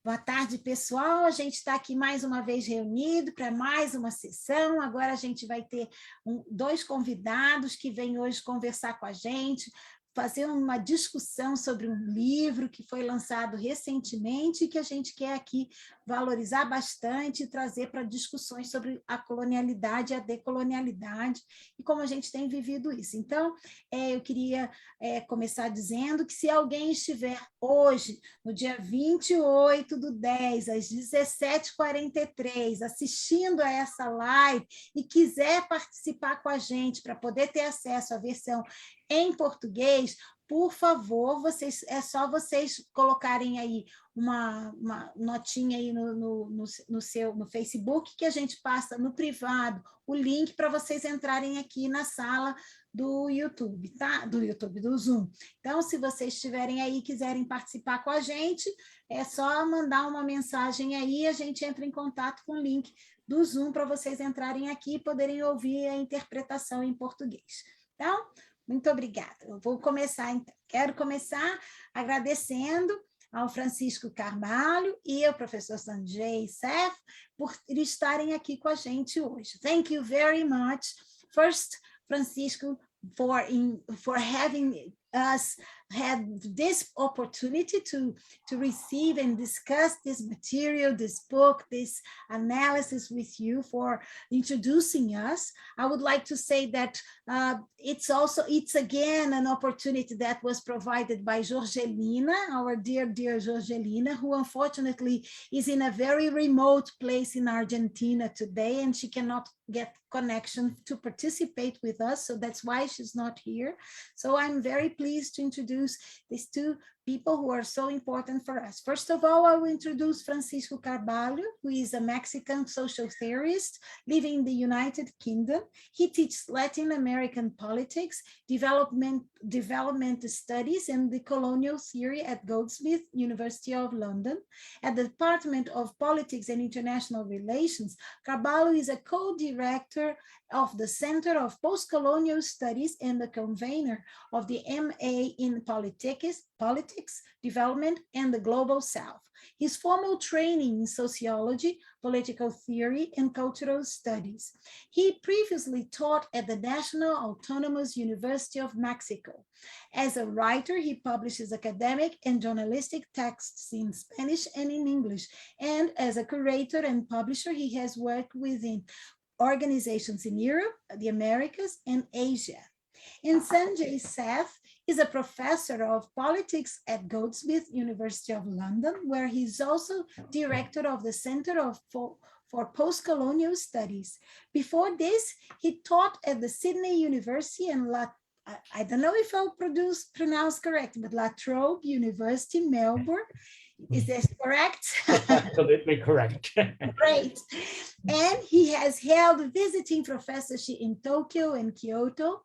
Boa tarde, pessoal. A gente está aqui mais uma vez reunido para mais uma sessão. Agora a gente vai ter dois convidados que vêm hoje conversar com a gente, fazer uma discussão sobre um livro que foi lançado recentemente e que a gente quer aqui valorizar bastante e trazer para discussões sobre a colonialidade e a decolonialidade e como a gente tem vivido isso. Então, eu queria começar dizendo que se alguém estiver hoje, no dia 28/10, às 17h43, assistindo a essa live e quiser participar com a gente para poder ter acesso à versão em português, por favor, é só vocês colocarem aí uma notinha aí no Facebook, que a gente passa no privado o link para vocês entrarem aqui na sala do YouTube, tá? Do Zoom. Então, se vocês estiverem aí e quiserem participar com a gente, é só mandar uma mensagem aí, a gente entra em contato com o link do Zoom para vocês entrarem aqui e poderem ouvir a interpretação em português. Então, muito obrigada. Eu vou começar, então. Quero começar agradecendo ao Francisco Carvalho e ao professor Sanjay Seth por estarem aqui com a gente hoje. Thank you very much. First, Francisco, for having us had this opportunity to receive and discuss this material, this book, this analysis with you, for introducing us. I would like to say that it's again an opportunity that was provided by Jorgelina, our dear Jorgelina, who unfortunately is in a very remote place in Argentina today, and she cannot get connection to participate with us, so that's why she's not here. So I'm very pleased to introduce these two people who are so important for us. First of all, I will introduce Francisco Carvalho, who is a Mexican social theorist living in the United Kingdom. He teaches Latin American politics, development studies, and the colonial theory at Goldsmith, University of London. At the Department of Politics and International Relations, Carvalho is a co-director of the Center of Postcolonial Studies and the convener of the MA in Politics, Development, and the Global South. His formal training in sociology, political theory, and cultural studies. He previously taught at the National Autonomous University of Mexico. As a writer, he publishes academic and journalistic texts in Spanish and in English. And as a curator and publisher, he has worked within organizations in Europe, the Americas, and Asia. And Sanjay Seth is a professor of politics at Goldsmith, University of London, where he's also director of the Center for Postcolonial Studies. Before this, he taught at the Sydney University and I don't know if I'll pronounce correct, but La Trobe University, Melbourne. Is this correct? Absolutely correct. Great. And he has held visiting professorship in Tokyo and Kyoto.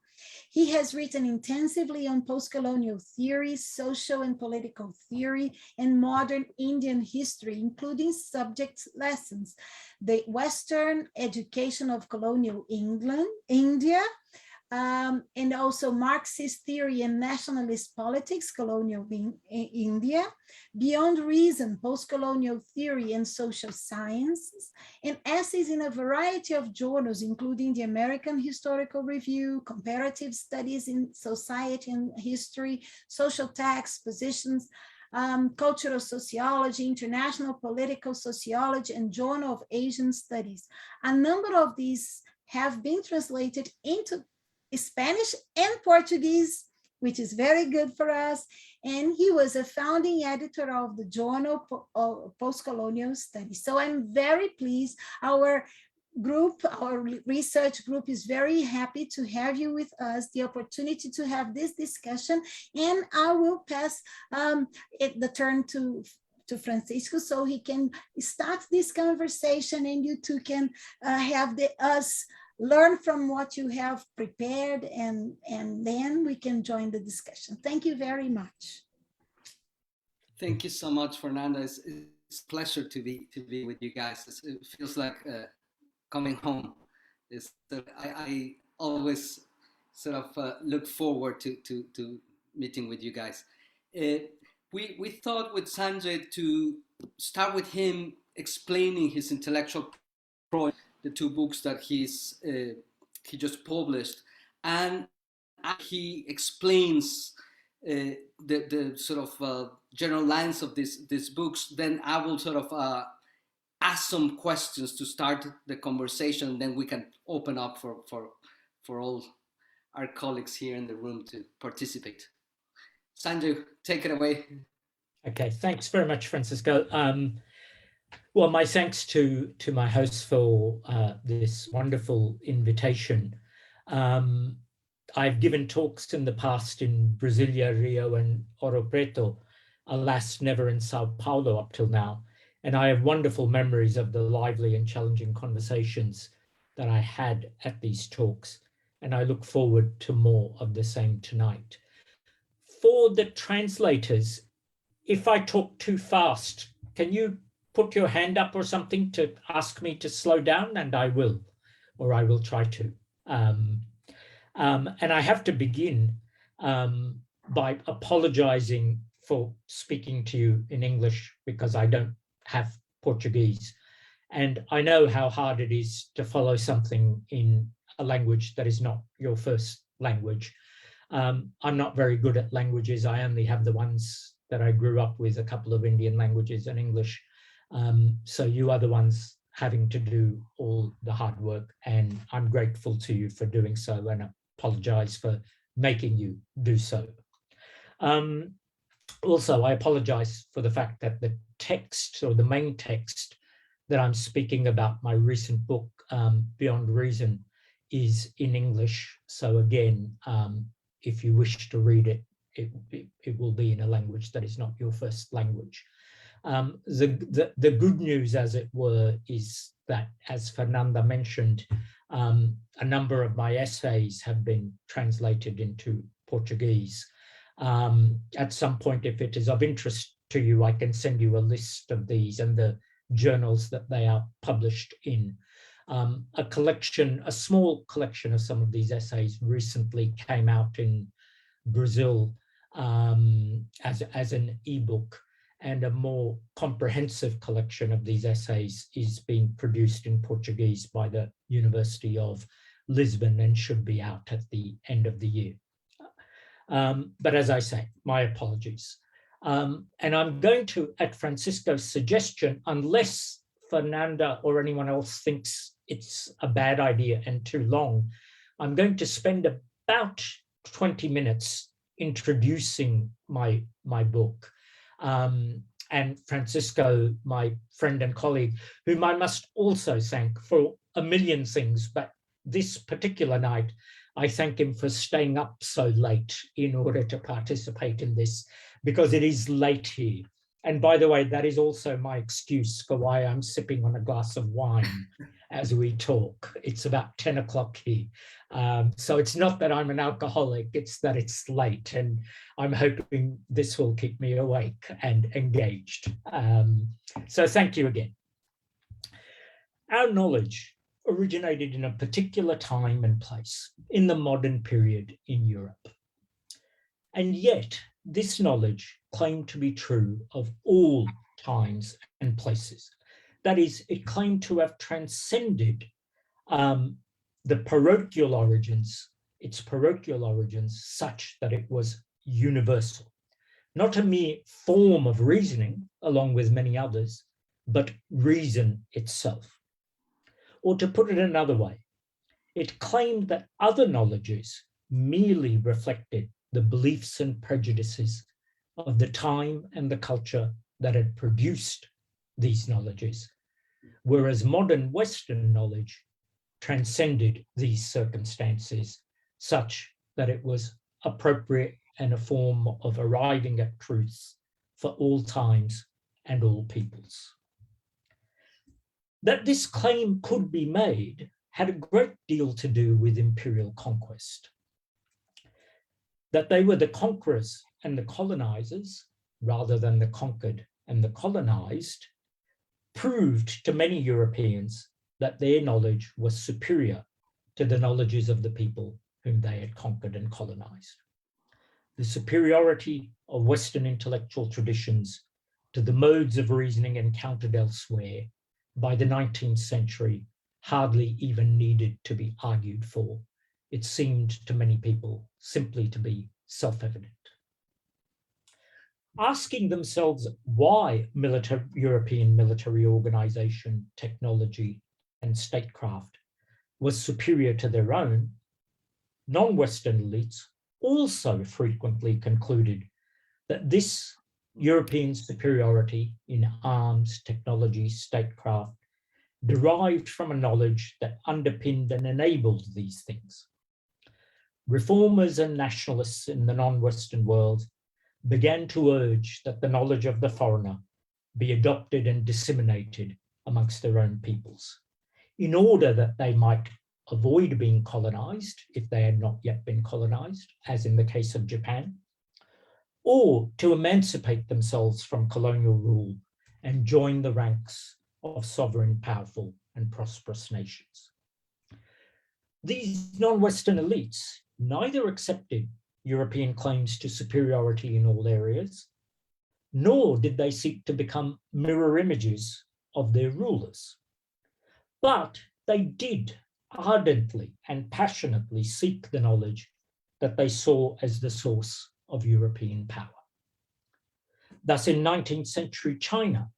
He has written intensively on postcolonial theory, social and political theory, and modern Indian history, including subject lessons, the Western education of colonial India, and also Marxist theory and nationalist politics, colonial India, Beyond Reason, postcolonial theory and social sciences, and essays in a variety of journals, including the American Historical Review, Comparative Studies in Society and History, Social Text, Positions, Cultural Sociology, International Political Sociology, and Journal of Asian Studies. A number of these have been translated into Spanish and Portuguese, which is very good for us. And he was a founding editor of the Journal of Postcolonial Studies. So I'm very pleased. Our research group is very happy to have you with us, the opportunity to have this discussion. And I will pass the turn to Francisco so he can start this conversation, and you two can have us learn from what you have prepared, and then we can join the discussion. Thank you very much. Thank you so much, Fernanda. It's a pleasure to be with you guys. It feels like coming home. I always sort of look forward to meeting with you guys. We thought with Sanjay to start with him explaining his intellectual project, the 2 books that he just published, and he explains the sort of general lines of these books. Then I will sort of ask some questions to start the conversation. Then we can open up for all our colleagues here in the room to participate. Sanju, take it away. Okay, thanks very much, Francisco. Well, my thanks to my hosts for this wonderful invitation. I've given talks in the past in Brasilia, Rio, and Ouro Preto, alas, never in Sao Paulo up till now. And I have wonderful memories of the lively and challenging conversations that I had at these talks. And I look forward to more of the same tonight. For the translators, if I talk too fast, can you put your hand up or something to ask me to slow down? And I will, or I will try to. And I have to begin by apologizing for speaking to you in English because I don't have Portuguese. And I know how hard it is to follow something in a language that is not your first language. I'm not very good at languages. I only have the ones that I grew up with, a couple of Indian languages and English. So you are the ones having to do all the hard work, and I'm grateful to you for doing so and apologize for making you do so. Also, I apologize for the fact that the text, or the main text that I'm speaking about, my recent book, Beyond Reason, is in English. So again, if you wish to read it, it will be in a language that is not your first language. The good news, as it were, is that, as Fernanda mentioned, a number of my essays have been translated into Portuguese. At some point, if it is of interest to you, I can send you a list of these and the journals that they are published in. A small collection of some of these essays recently came out in Brazil as an ebook, and a more comprehensive collection of these essays is being produced in Portuguese by the University of Lisbon and should be out at the end of the year. But as I say, my apologies. And I'm going to, at Francisco's suggestion, unless Fernanda or anyone else thinks it's a bad idea and too long, I'm going to spend about 20 minutes introducing my book. And Francisco, my friend and colleague, whom I must also thank for a million things, but this particular night, I thank him for staying up so late in order to participate in this, because it is late here. And by the way, that is also my excuse for why I'm sipping on a glass of wine as we talk. It's about 10 o'clock here. So it's not that I'm an alcoholic, it's that it's late, and I'm hoping this will keep me awake and engaged. So thank you again. Our knowledge originated in a particular time and place in the modern period in Europe. And yet, this knowledge claimed to be true of all times and places. That is, it claimed to have transcended the parochial origins, its parochial origins, such that it was universal. Not a mere form of reasoning, along with many others, but reason itself. Or to put it another way, it claimed that other knowledges merely reflected the beliefs and prejudices of the time and the culture that had produced these knowledges, whereas modern Western knowledge transcended these circumstances such that it was appropriate and a form of arriving at truths for all times and all peoples. That this claim could be made had a great deal to do with imperial conquest. That they were the conquerors and the colonizers, rather than the conquered and the colonized, proved to many Europeans that their knowledge was superior to the knowledges of the people whom they had conquered and colonized. The superiority of Western intellectual traditions to the modes of reasoning encountered elsewhere by the 19th century hardly even needed to be argued for. It seemed to many people simply to be self-evident. Asking themselves why European military organization, technology, and statecraft was superior to their own, non-Western elites also frequently concluded that this European superiority in arms, technology, statecraft derived from a knowledge that underpinned and enabled these things. Reformers and nationalists in the non-Western world began to urge that the knowledge of the foreigner be adopted and disseminated amongst their own peoples, in order that they might avoid being colonized if they had not yet been colonized, as in the case of Japan, or to emancipate themselves from colonial rule and join the ranks of sovereign, powerful, and prosperous nations. These non-Western elites neither accepted European claims to superiority in all areas, nor did they seek to become mirror images of their rulers. But they did ardently and passionately seek the knowledge that they saw as the source of European power. Thus, in 19th century China,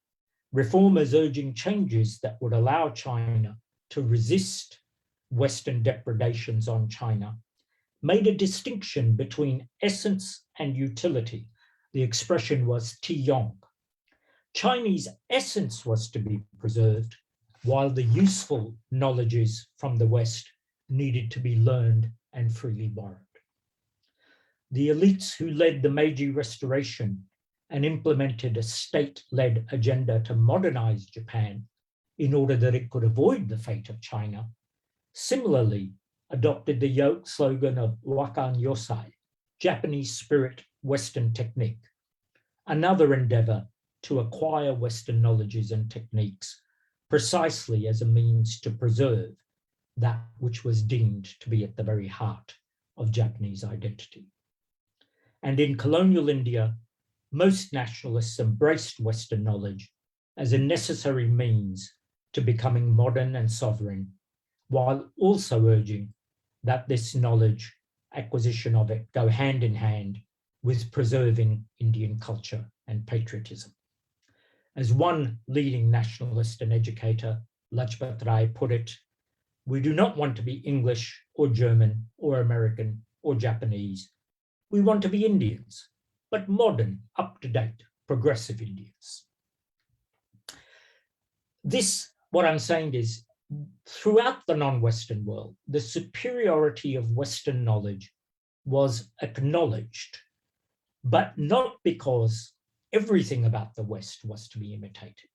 reformers urging changes that would allow China to resist Western depredations on China made a distinction between essence and utility. The expression was Tiyong. Chinese essence was to be preserved, while the useful knowledges from the West needed to be learned and freely borrowed. The elites who led the Meiji Restoration and implemented a state-led agenda to modernize Japan in order that it could avoid the fate of China, similarly adopted the slogan of Wakan Yosai, Japanese spirit, Western technique, another endeavor to acquire Western knowledges and techniques precisely as a means to preserve that which was deemed to be at the very heart of Japanese identity. And in colonial India, most nationalists embraced Western knowledge as a necessary means to becoming modern and sovereign, while also urging that this knowledge, acquisition of it, go hand in hand with preserving Indian culture and patriotism. As one leading nationalist and educator, Lajpat Rai, put it, we do not want to be English or German or American or Japanese. We want to be Indians, but modern, up-to-date, progressive Indians. This, what I'm saying is, throughout the non-Western world, the superiority of Western knowledge was acknowledged, but not because everything about the West was to be imitated.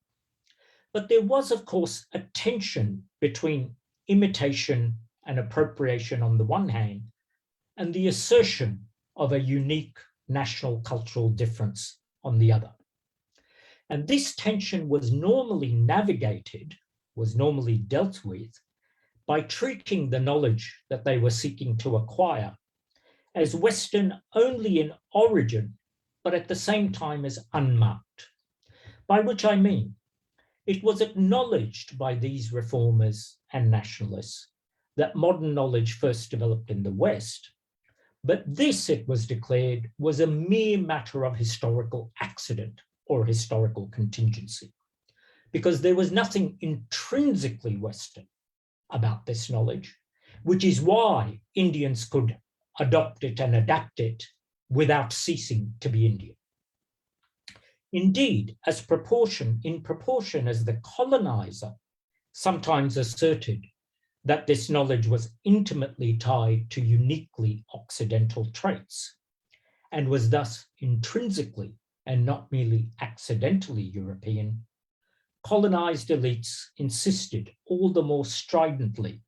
But there was, of course, a tension between imitation and appropriation on the one hand, and the assertion of a unique national cultural difference on the other. And this tension was normally navigated, was normally dealt with by treating the knowledge that they were seeking to acquire as Western only in origin, but at the same time as unmarked. By which I mean, it was acknowledged by these reformers and nationalists that modern knowledge first developed in the West, but this, it was declared, was a mere matter of historical accident or historical contingency, because there was nothing intrinsically Western about this knowledge, which is why Indians could adopt it and adapt it without ceasing to be Indian. Indeed, in proportion as the colonizer sometimes asserted that this knowledge was intimately tied to uniquely Occidental traits and was thus intrinsically and not merely accidentally European, colonized elites insisted all the more stridently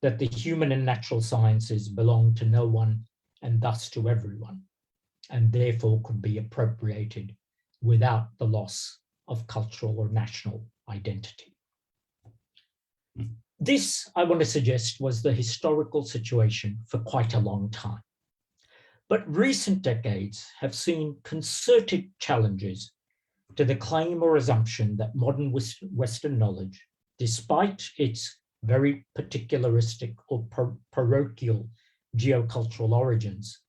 that the human and natural sciences belonged to no one and thus to everyone, and therefore could be appropriated without the loss of cultural or national identity. This, I want to suggest, was the historical situation for quite a long time. But recent decades have seen concerted challenges to the claim or assumption that modern Western knowledge, despite its very particularistic or parochial geocultural origins,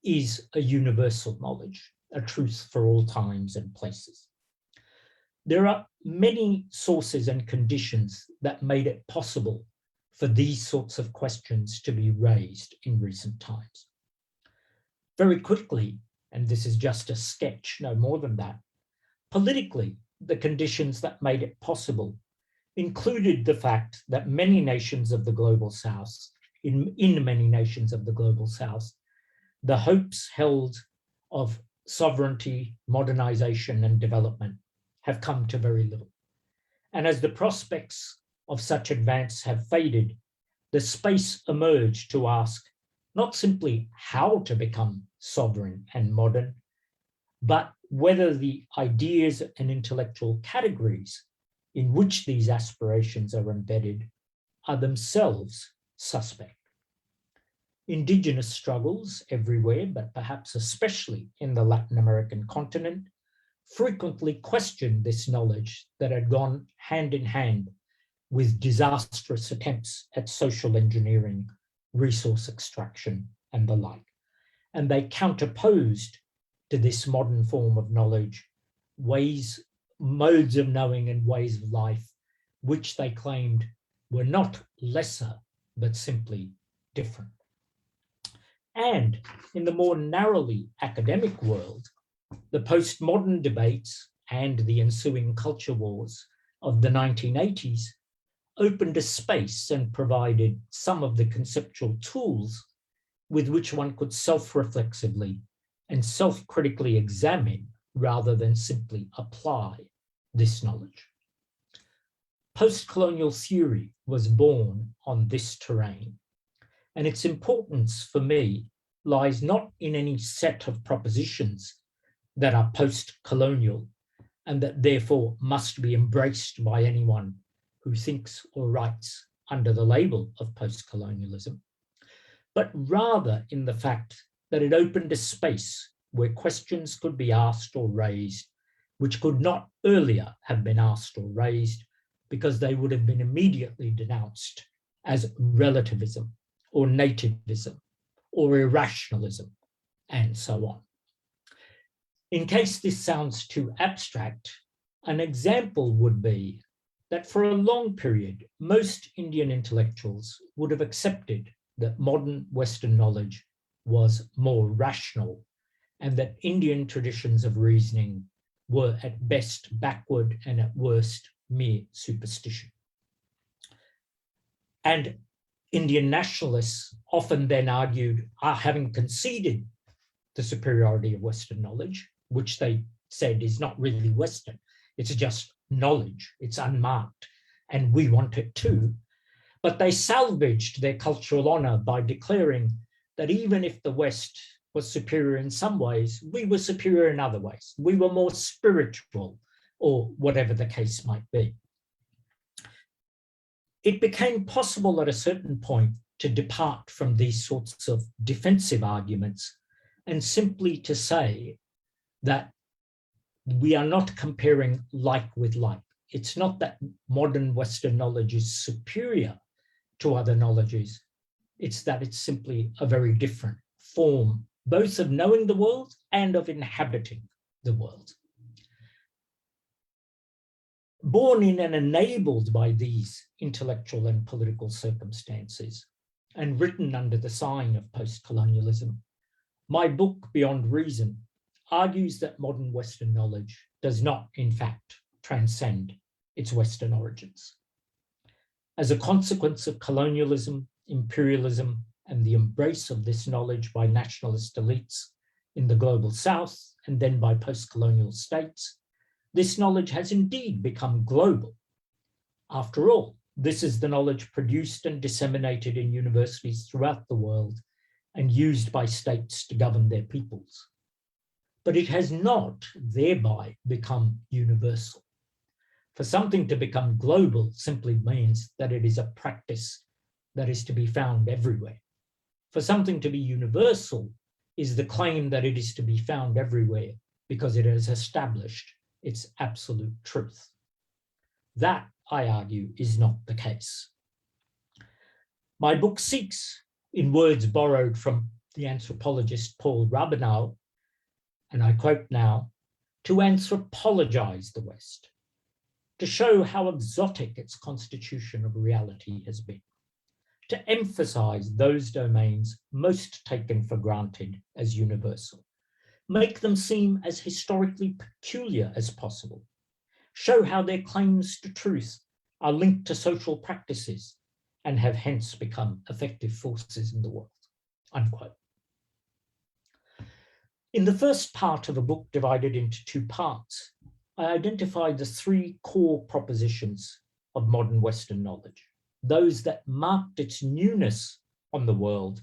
is a universal knowledge, a truth for all times and places. There are many sources and conditions that made it possible for these sorts of questions to be raised in recent times. Very quickly, and this is just a sketch, no more than that, politically, the conditions that made it possible included the fact that many nations of the global south, in many nations of the global south, the hopes held of sovereignty, modernization, and development have come to very little. And as the prospects of such advance have faded, the space emerged to ask not simply how to become sovereign and modern, but whether the ideas and intellectual categories in which these aspirations are embedded are themselves suspect. Indigenous struggles everywhere, but perhaps especially in the Latin American continent, frequently questioned this knowledge that had gone hand in hand with disastrous attempts at social engineering, resource extraction, and the like. And they counterposed to this modern form of knowledge modes of knowing and ways of life, which they claimed were not lesser, but simply different. And in the more narrowly academic world, the postmodern debates and the ensuing culture wars of the 1980s opened a space and provided some of the conceptual tools with which one could self-reflexively and self-critically examine rather than simply apply this knowledge. Postcolonial theory was born on this terrain, and its importance for me lies not in any set of propositions that are post-colonial and that therefore must be embraced by anyone who thinks or writes under the label of post-colonialism, but rather in the fact that it opened a space where questions could be asked or raised which could not earlier have been asked or raised because they would have been immediately denounced as relativism or nativism or irrationalism, and so on. In case this sounds too abstract, an example would be that for a long period, most Indian intellectuals would have accepted that modern Western knowledge was more rational and that Indian traditions of reasoning were at best backward and at worst mere superstition. And Indian nationalists often then argued, having conceded the superiority of Western knowledge, which they said is not really Western, it's just knowledge, it's unmarked, and we want it too. But they salvaged their cultural honor by declaring that even if the West was superior in some ways, we were superior in other ways. We were more spiritual, or whatever the case might be. It became possible at a certain point to depart from these sorts of defensive arguments and simply to say that we are not comparing like with like. It's not that modern Western knowledge is superior to other knowledges. It's that it's simply a very different form, both of knowing the world and of inhabiting the world. Born in and enabled by these intellectual and political circumstances, and written under the sign of post-colonialism, my book, Beyond Reason, argues that modern Western knowledge does not, in fact, transcend its Western origins. As a consequence of colonialism, imperialism, and the embrace of this knowledge by nationalist elites in the global South and then by post-colonial states, this knowledge has indeed become global. After all, this is the knowledge produced and disseminated in universities throughout the world and used by states to govern their peoples. But it has not thereby become universal. For something to become global simply means that it is a practice that is to be found everywhere. For something to be universal is the claim that it is to be found everywhere because it is established its absolute truth. That, I argue, is not the case. My book seeks, in words borrowed from the anthropologist Paul Rabinow, and I quote now, to anthropologize the West, to show how exotic its constitution of reality has been, to emphasize those domains most taken for granted as universal, make them seem as historically peculiar as possible, show how their claims to truth are linked to social practices and have hence become effective forces in the world, unquote. In the first part of a book divided into two parts, I identified the three core propositions of modern Western knowledge, those that marked its newness on the world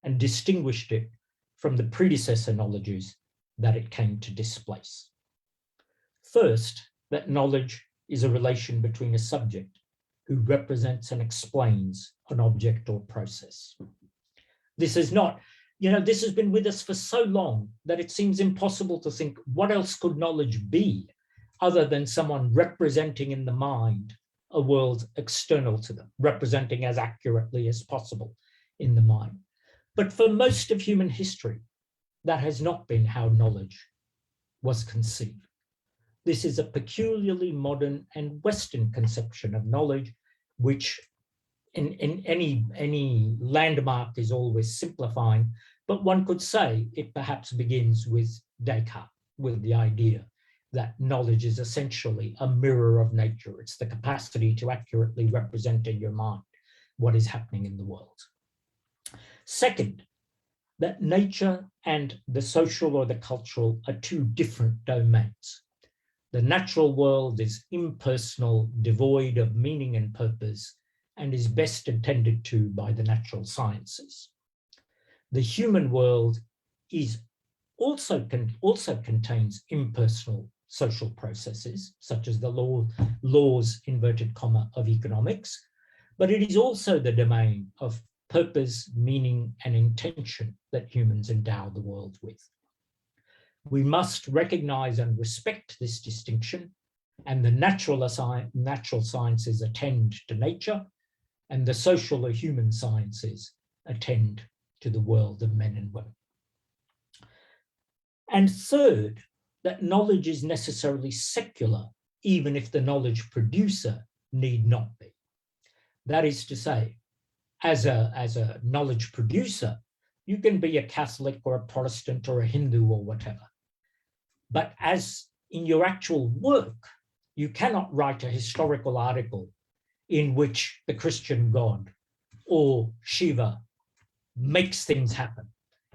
and distinguished it from the predecessor knowledges that it came to displace. First, that knowledge is a relation between a subject who represents and explains an object or process. This is not, this has been with us for so long that it seems impossible to think what else could knowledge be other than someone representing in the mind a world external to them, representing as accurately as possible in the mind. But for most of human history, that has not been how knowledge was conceived. This is a peculiarly modern and Western conception of knowledge, which in any landmark is always simplifying, but one could say it perhaps begins with Descartes, with the idea that knowledge is essentially a mirror of nature. It's the capacity to accurately represent in your mind what is happening in the world. Second, that nature and the social or the cultural are two different domains. The natural world is impersonal, devoid of meaning and purpose, and is best attended to by the natural sciences. The human world is also contains impersonal social processes, such as the laws, inverted comma, of economics, but it is also the domain of purpose, meaning, and intention that humans endow the world with. We must recognize and respect this distinction, and the natural sciences attend to nature, and the social or human sciences attend to the world of men and women. And third, that knowledge is necessarily secular, even if the knowledge producer need not be. That is to say, as a knowledge producer, you can be a Catholic or a Protestant or a Hindu or whatever. But as in your actual work, you cannot write a historical article in which the Christian God or Shiva makes things happen.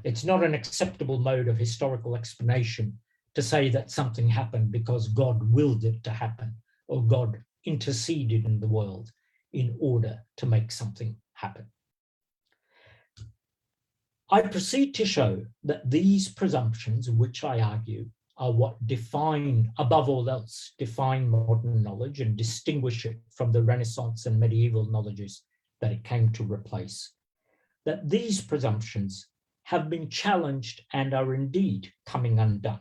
It's not an acceptable mode of historical explanation to say that something happened because God willed it to happen or God interceded in the world in order to make something happen. I proceed to show that these presumptions, which I argue are what define, above all else, define modern knowledge and distinguish it from the Renaissance and medieval knowledges that it came to replace, that these presumptions have been challenged and are indeed coming undone.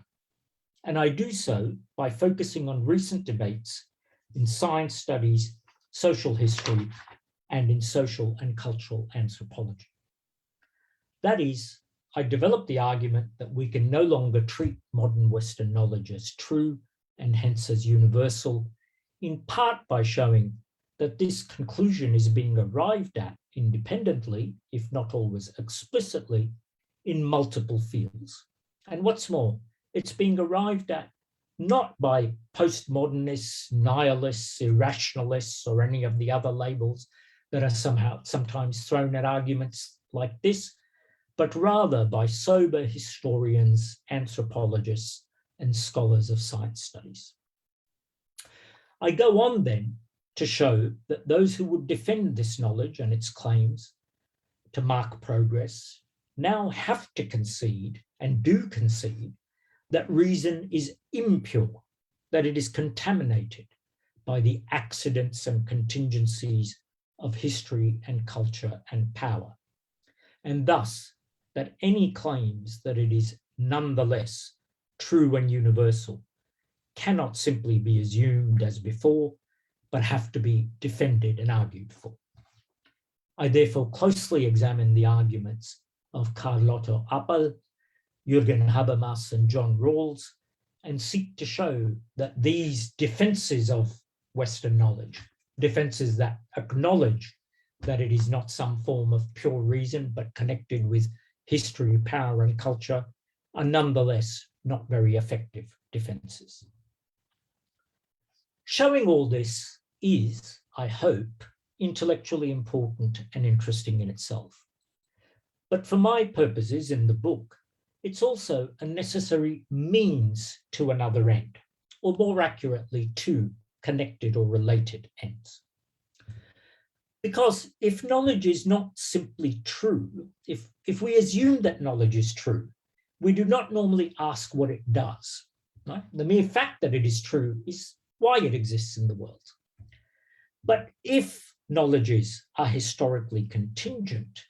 And I do so by focusing on recent debates in science studies, social history, and in social and cultural anthropology. That is, I developed the argument that we can no longer treat modern Western knowledge as true and hence as universal, in part by showing that this conclusion is being arrived at independently, if not always explicitly, in multiple fields. And what's more, it's being arrived at not by postmodernists, nihilists, irrationalists, or any of the other labels that are sometimes thrown at arguments like this, but rather by sober historians, anthropologists, and scholars of science studies. I go on then to show that those who would defend this knowledge and its claims to mark progress now have to concede, and do concede, that reason is impure, that it is contaminated by the accidents and contingencies of history and culture and power, and thus that any claims that it is nonetheless true and universal cannot simply be assumed as before, but have to be defended and argued for. I therefore closely examine the arguments of Carlotto Appel, Jürgen Habermas, and John Rawls, and seek to show that these defenses of Western knowledge, defenses that acknowledge that it is not some form of pure reason, but connected with history, power, and culture, are nonetheless not very effective defenses. Showing all this is, I hope, intellectually important and interesting in itself. But for my purposes in the book, it's also a necessary means to another end, or more accurately, two connected or related ends. Because if knowledge is not simply true, if we assume that knowledge is true, we do not normally ask what it does. Right? The mere fact that it is true is why it exists in the world. But if knowledges are historically contingent,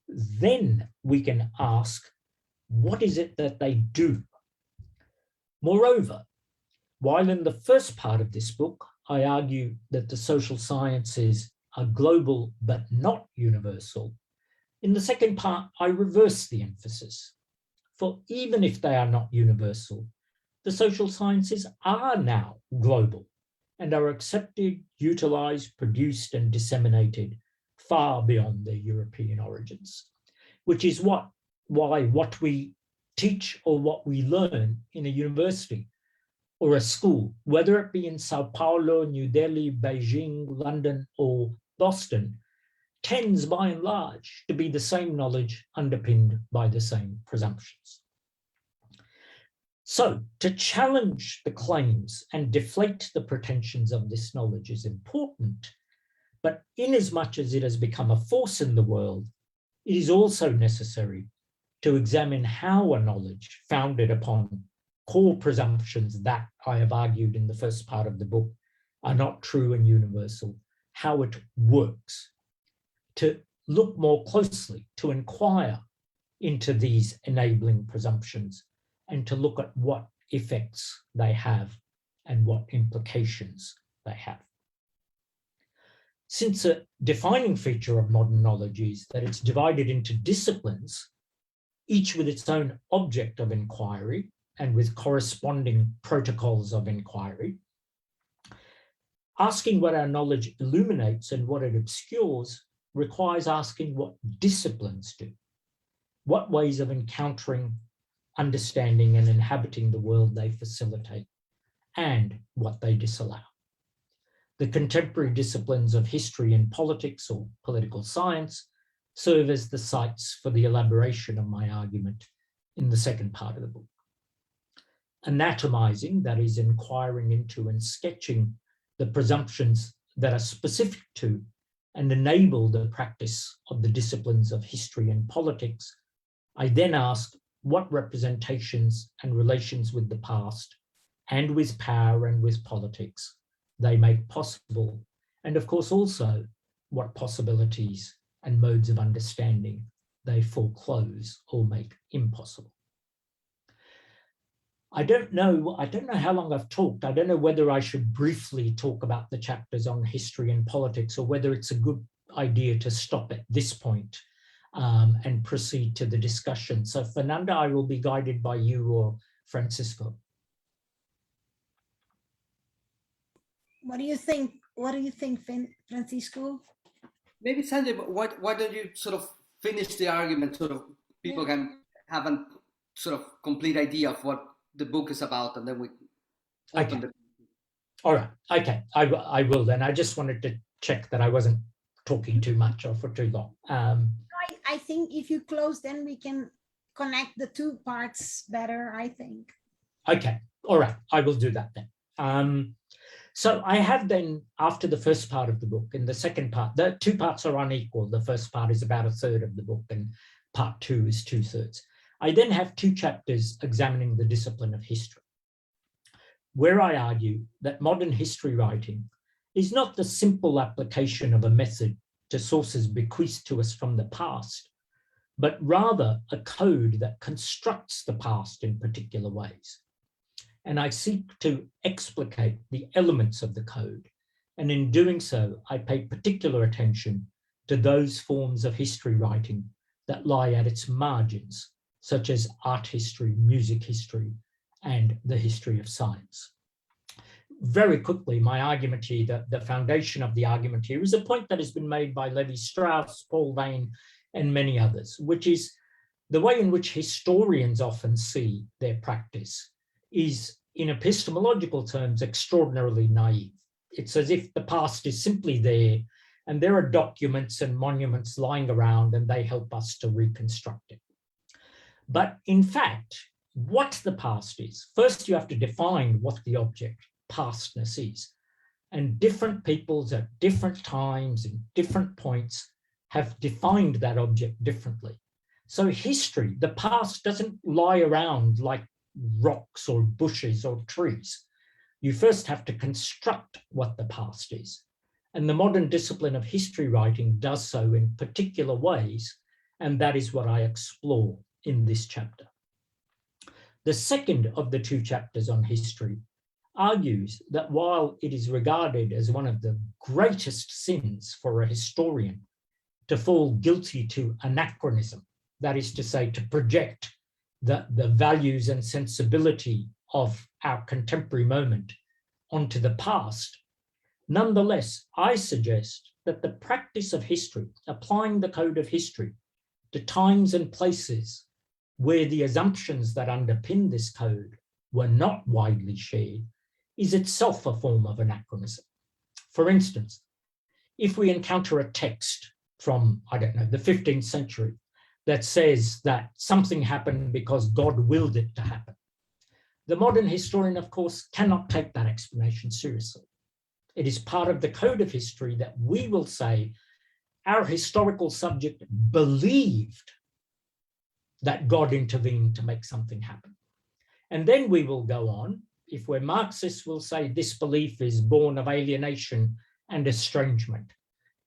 then we can ask, what is it that they do? Moreover, while in the first part of this book, I argue that the social sciences are global but not universal, in the second part, I reverse the emphasis. For even if they are not universal, the social sciences are now global and are accepted, utilized, produced, and disseminated far beyond their European origins, which is why what we teach or what we learn in a university or a school, whether it be in Sao Paulo, New Delhi, Beijing, London, or Boston, tends by and large to be the same knowledge underpinned by the same presumptions. So to challenge the claims and deflate the pretensions of this knowledge is important, but inasmuch as it has become a force in the world, it is also necessary to examine how a knowledge founded upon core presumptions that I have argued in the first part of the book are not true and universal, how it works, to look more closely, to inquire into these enabling presumptions and to look at what effects they have and what implications they have. Since a defining feature of modern knowledge is that it's divided into disciplines, each with its own object of inquiry and with corresponding protocols of inquiry, asking what our knowledge illuminates and what it obscures requires asking what disciplines do, what ways of encountering, understanding, and inhabiting the world they facilitate, and what they disallow. The contemporary disciplines of history and politics, or political science, serve as the sites for the elaboration of my argument in the second part of the book. Anatomizing, that is, inquiring into and sketching the presumptions that are specific to and enable the practice of the disciplines of history and politics, I then ask what representations and relations with the past and with power and with politics they make possible, and of course also what possibilities and modes of understanding they foreclose or make impossible. I don't know how long I've talked. I don't know whether I should briefly talk about the chapters on history and politics or whether it's a good idea to stop at this point and proceed to the discussion. So Fernanda, I will be guided by you or Francisco. What do you think? What do you think, Francisco? Maybe Sanjay, but why don't you sort of finish the argument, sort of people can have a sort of complete idea of what the book is about, and then we open the... All right, okay, I will then. I just wanted to check that I wasn't talking too much or for too long. I think if you close, then we can connect the two parts better, I think. Okay, all right, I will do that then. So I have then, after the first part of the book, in the second part, the two parts are unequal. The first part is about a third of the book and part two is 2/3. I then have two chapters examining the discipline of history, where I argue that modern history writing is not the simple application of a method to sources bequeathed to us from the past, but rather a code that constructs the past in particular ways. and I seek to explicate the elements of the code. And in doing so, I pay particular attention to those forms of history writing that lie at its margins, such as art history, music history, and the history of science. Very quickly, my argument here, the foundation of the argument here, is a point that has been made by Levi-Strauss, Paul Vane, and many others, which is the way in which historians often see their practice is, in epistemological terms, extraordinarily naive. It's as if the past is simply there, and there are documents and monuments lying around, and they help us to reconstruct it. But in fact, what the past is, first you have to define what the object, pastness, is. And different peoples at different times, in different points, have defined that object differently. So history, the past, doesn't lie around like rocks or bushes or trees. You first have to construct what the past is. And the modern discipline of history writing does so in particular ways, and that is what I explore in this chapter. The second of the two chapters on history argues that while it is regarded as one of the greatest sins for a historian to fall guilty to anachronism, that is to say, to project the values and sensibility of our contemporary moment onto the past, nonetheless, I suggest that the practice of history, applying the code of history to times and places where the assumptions that underpin this code were not widely shared, is itself a form of anachronism. For instance, if we encounter a text from, I don't know, the 15th century that says that something happened because God willed it to happen, the modern historian, of course, cannot take that explanation seriously. It is part of the code of history that we will say our historical subject believed that God intervened to make something happen. And then we will go on, if we're Marxists, we'll say this belief is born of alienation and estrangement.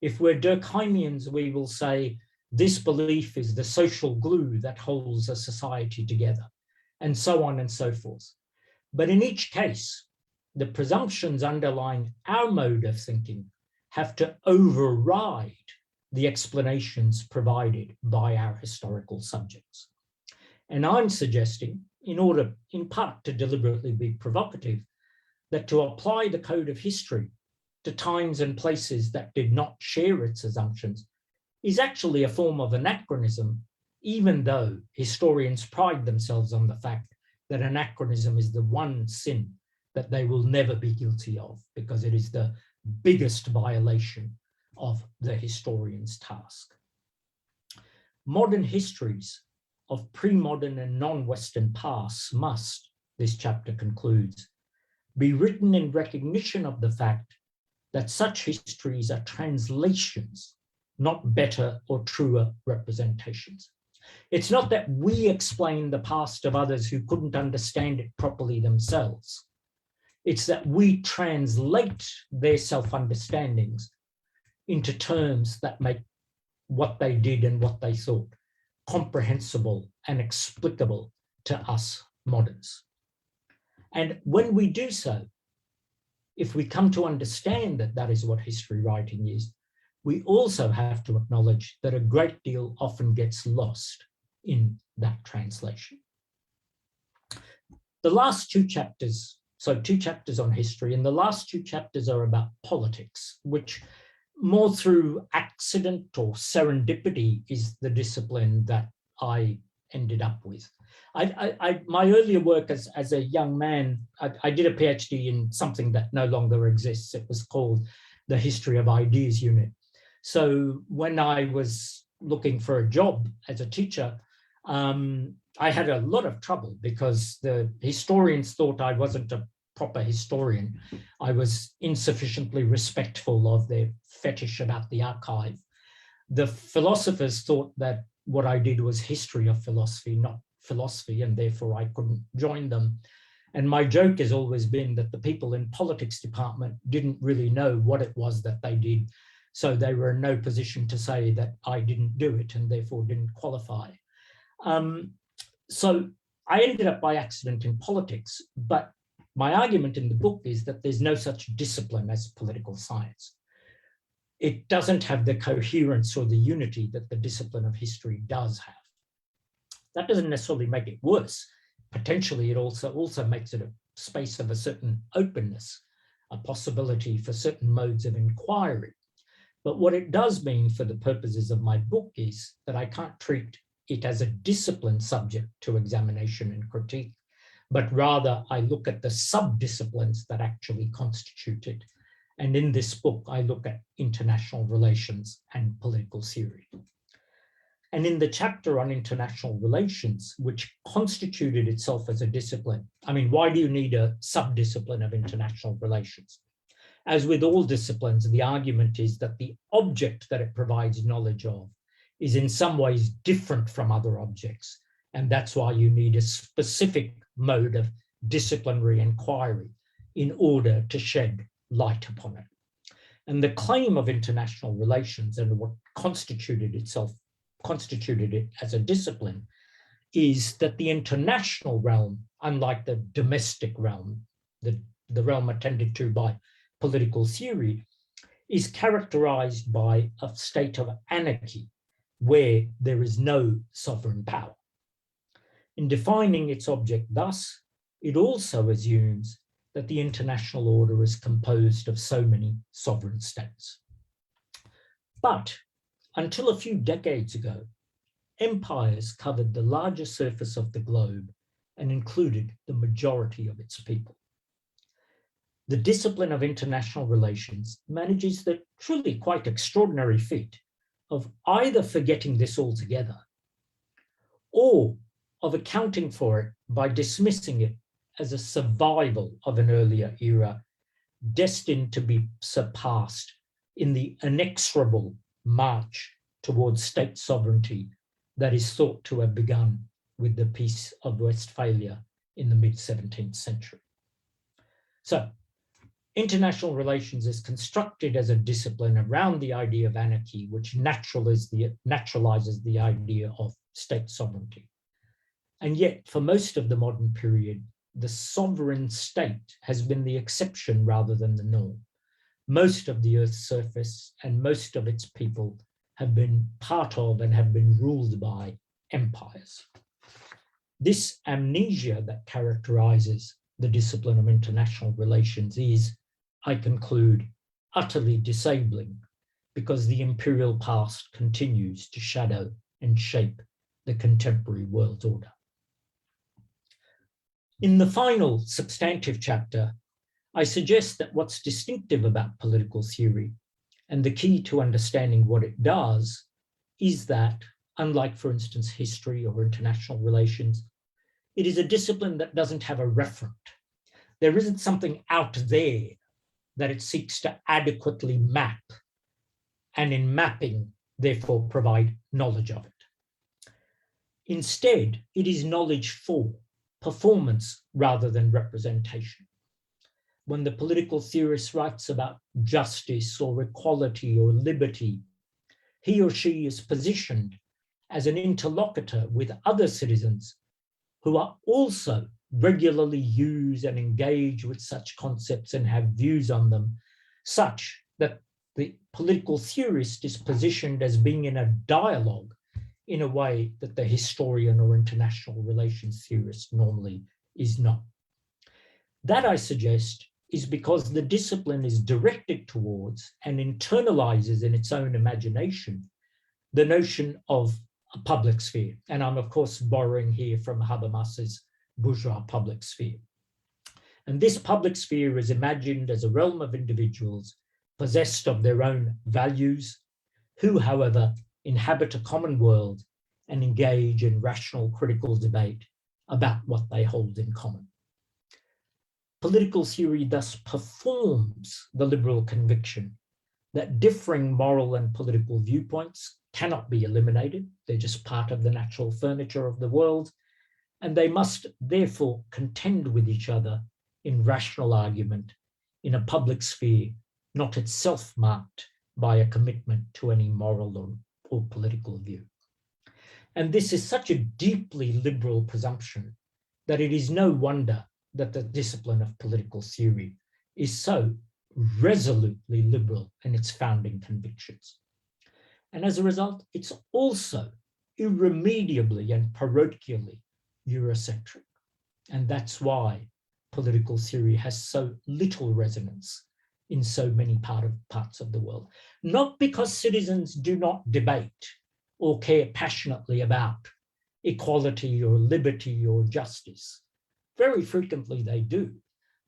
If we're Durkheimians, we will say this belief is the social glue that holds a society together, and so on and so forth. But in each case, the presumptions underlying our mode of thinking have to override the explanations provided by our historical subjects. And I'm suggesting, in order, in part, to deliberately be provocative, that to apply the code of history to times and places that did not share its assumptions is actually a form of anachronism, even though historians pride themselves on the fact that anachronism is the one sin that they will never be guilty of, because it is the biggest violation of the historian's task. Modern histories of pre-modern and non-Western pasts must, this chapter concludes, be written in recognition of the fact that such histories are translations, not better or truer representations. It's not that we explain the past of others who couldn't understand it properly themselves. It's that we translate their self-understandings into terms that make what they did and what they thought comprehensible and explicable to us moderns. And when we do so, if we come to understand that that is what history writing is, we also have to acknowledge that a great deal often gets lost in that translation. The last two chapters, so 2 chapters on history, and the last 2 chapters are about politics, which more through accident or serendipity is the discipline that I ended up with. My earlier work as a young man, I did a PhD in something that no longer exists. It was called the History of Ideas Unit. So when I was looking for a job as a teacher, I had a lot of trouble because the historians thought I wasn't a proper historian. I was insufficiently respectful of their fetish about the archive. The philosophers thought that what I did was history of philosophy, not philosophy, and therefore I couldn't join them. And my joke has always been that the people in politics department didn't really know what it was that they did. So they were in no position to say that I didn't do it and therefore didn't qualify. So I ended up by accident in politics, but My argument in the book is that there's no such discipline as political science. It doesn't have the coherence or the unity that the discipline of history does have. That doesn't necessarily make it worse. Potentially, it also makes it a space of a certain openness, a possibility for certain modes of inquiry. But what it does mean for the purposes of my book is that I can't treat it as a discipline subject to examination and critique, but rather I look at the sub-disciplines that actually constitute it. And in this book, I look at international relations and political theory. And in the chapter on international relations, which constituted itself as a discipline, I mean, why do you need a sub-discipline of international relations? As with all disciplines, the argument is that the object that it provides knowledge of is in some ways different from other objects. And that's why you need a specific mode of disciplinary inquiry in order to shed light upon it. And the claim of international relations and what constituted it as a discipline is that the international realm, unlike the domestic realm, the realm attended to by political theory, is characterized by a state of anarchy where there is no sovereign power. In defining its object thus, it also assumes that the international order is composed of so many sovereign states. But until a few decades ago, empires covered the larger surface of the globe and included the majority of its people. The discipline of international relations manages the truly quite extraordinary feat of either forgetting this altogether or of accounting for it by dismissing it as a survival of an earlier era destined to be surpassed in the inexorable march towards state sovereignty that is thought to have begun with the Peace of Westphalia in the mid-17th century. So, international relations is constructed as a discipline around the idea of anarchy, which naturalizes the idea of state sovereignty. And yet, for most of the modern period, the sovereign state has been the exception rather than the norm. Most of the Earth's surface and most of its people have been part of and have been ruled by empires. This amnesia that characterizes the discipline of international relations is, I conclude, utterly disabling because the imperial past continues to shadow and shape the contemporary world order. In the final substantive chapter, I suggest that what's distinctive about political theory and the key to understanding what it does is that, unlike, for instance, history or international relations, it is a discipline that doesn't have a referent. There isn't something out there that it seeks to adequately map, and in mapping, therefore, provide knowledge of it. Instead, it is knowledge for performance rather than representation. When the political theorist writes about justice or equality or liberty, he or she is positioned as an interlocutor with other citizens who are also regularly use and engage with such concepts and have views on them, such that the political theorist is positioned as being in a dialogue in a way that the historian or international relations theorist normally is not. That, I suggest, is because the discipline is directed towards and internalizes in its own imagination the notion of a public sphere. And I'm, of course, borrowing here from Habermas's bourgeois public sphere. And this public sphere is imagined as a realm of individuals possessed of their own values, who, however, inhabit a common world and engage in rational critical debate about what they hold in common. Political theory thus performs the liberal conviction that differing moral and political viewpoints cannot be eliminated. They're just part of the natural furniture of the world, and they must therefore contend with each other in rational argument in a public sphere not itself marked by a commitment to any moral or political view. And this is such a deeply liberal presumption that it is no wonder that the discipline of political theory is so resolutely liberal in its founding convictions. And as a result, it's also irremediably and parochially Eurocentric. And that's why political theory has so little resonance in so many parts of the world. Not because citizens do not debate or care passionately about equality or liberty or justice. Very frequently they do.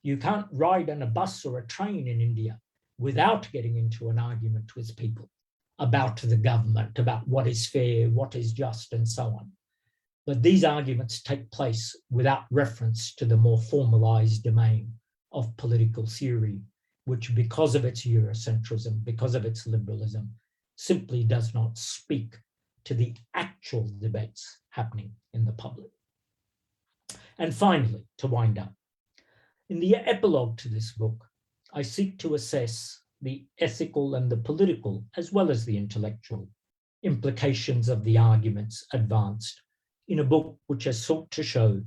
You can't ride on a bus or a train in India without getting into an argument with people about the government, about what is fair, what is just, and so on. But these arguments take place without reference to the more formalized domain of political theory, which, because of its Eurocentrism, because of its liberalism, simply does not speak to the actual debates happening in the public. And finally, to wind up, in the epilogue to this book, I seek to assess the ethical and the political, as well as the intellectual, implications of the arguments advanced in a book which has sought to show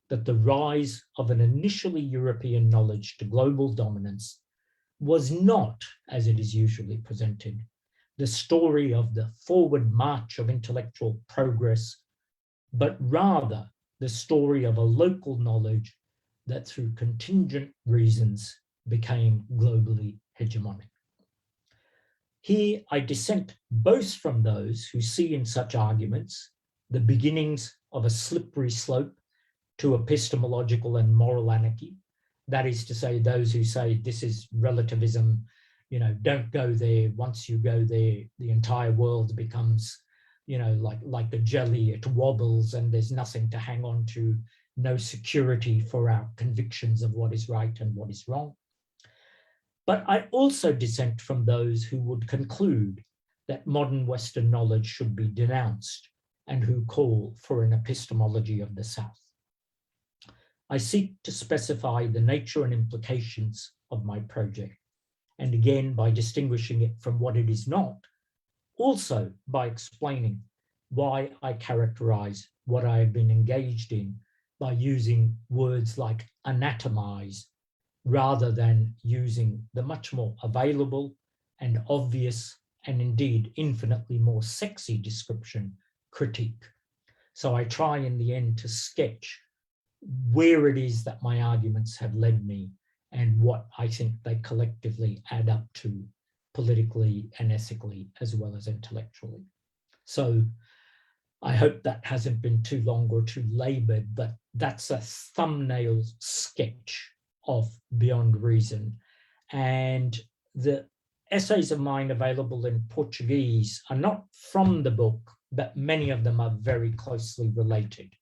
that the rise of an initially European knowledge to global dominance was not, as it is usually presented, the story of the forward march of intellectual progress, but rather the story of a local knowledge that through contingent reasons became globally hegemonic. Here I dissent both from those who see in such arguments the beginnings of a slippery slope to epistemological and moral anarchy. That is to say, those who say this is relativism, don't go there. Once you go there, the entire world becomes, like a jelly, it wobbles and there's nothing to hang on to, no security for our convictions of what is right and what is wrong. But I also dissent from those who would conclude that modern Western knowledge should be denounced and who call for an epistemology of the South. I seek to specify the nature and implications of my project, and again, by distinguishing it from what it is not, also by explaining why I characterize what I have been engaged in by using words like anatomize, rather than using the much more available and obvious and indeed infinitely more sexy description, critique. So I try in the end to sketch where it is that my arguments have led me and what I think they collectively add up to politically and ethically as well as intellectually. So I hope that hasn't been too long or too labored, but that's a thumbnail sketch of Beyond Reason. And the essays of mine available in Portuguese are not from the book, but many of them are very closely related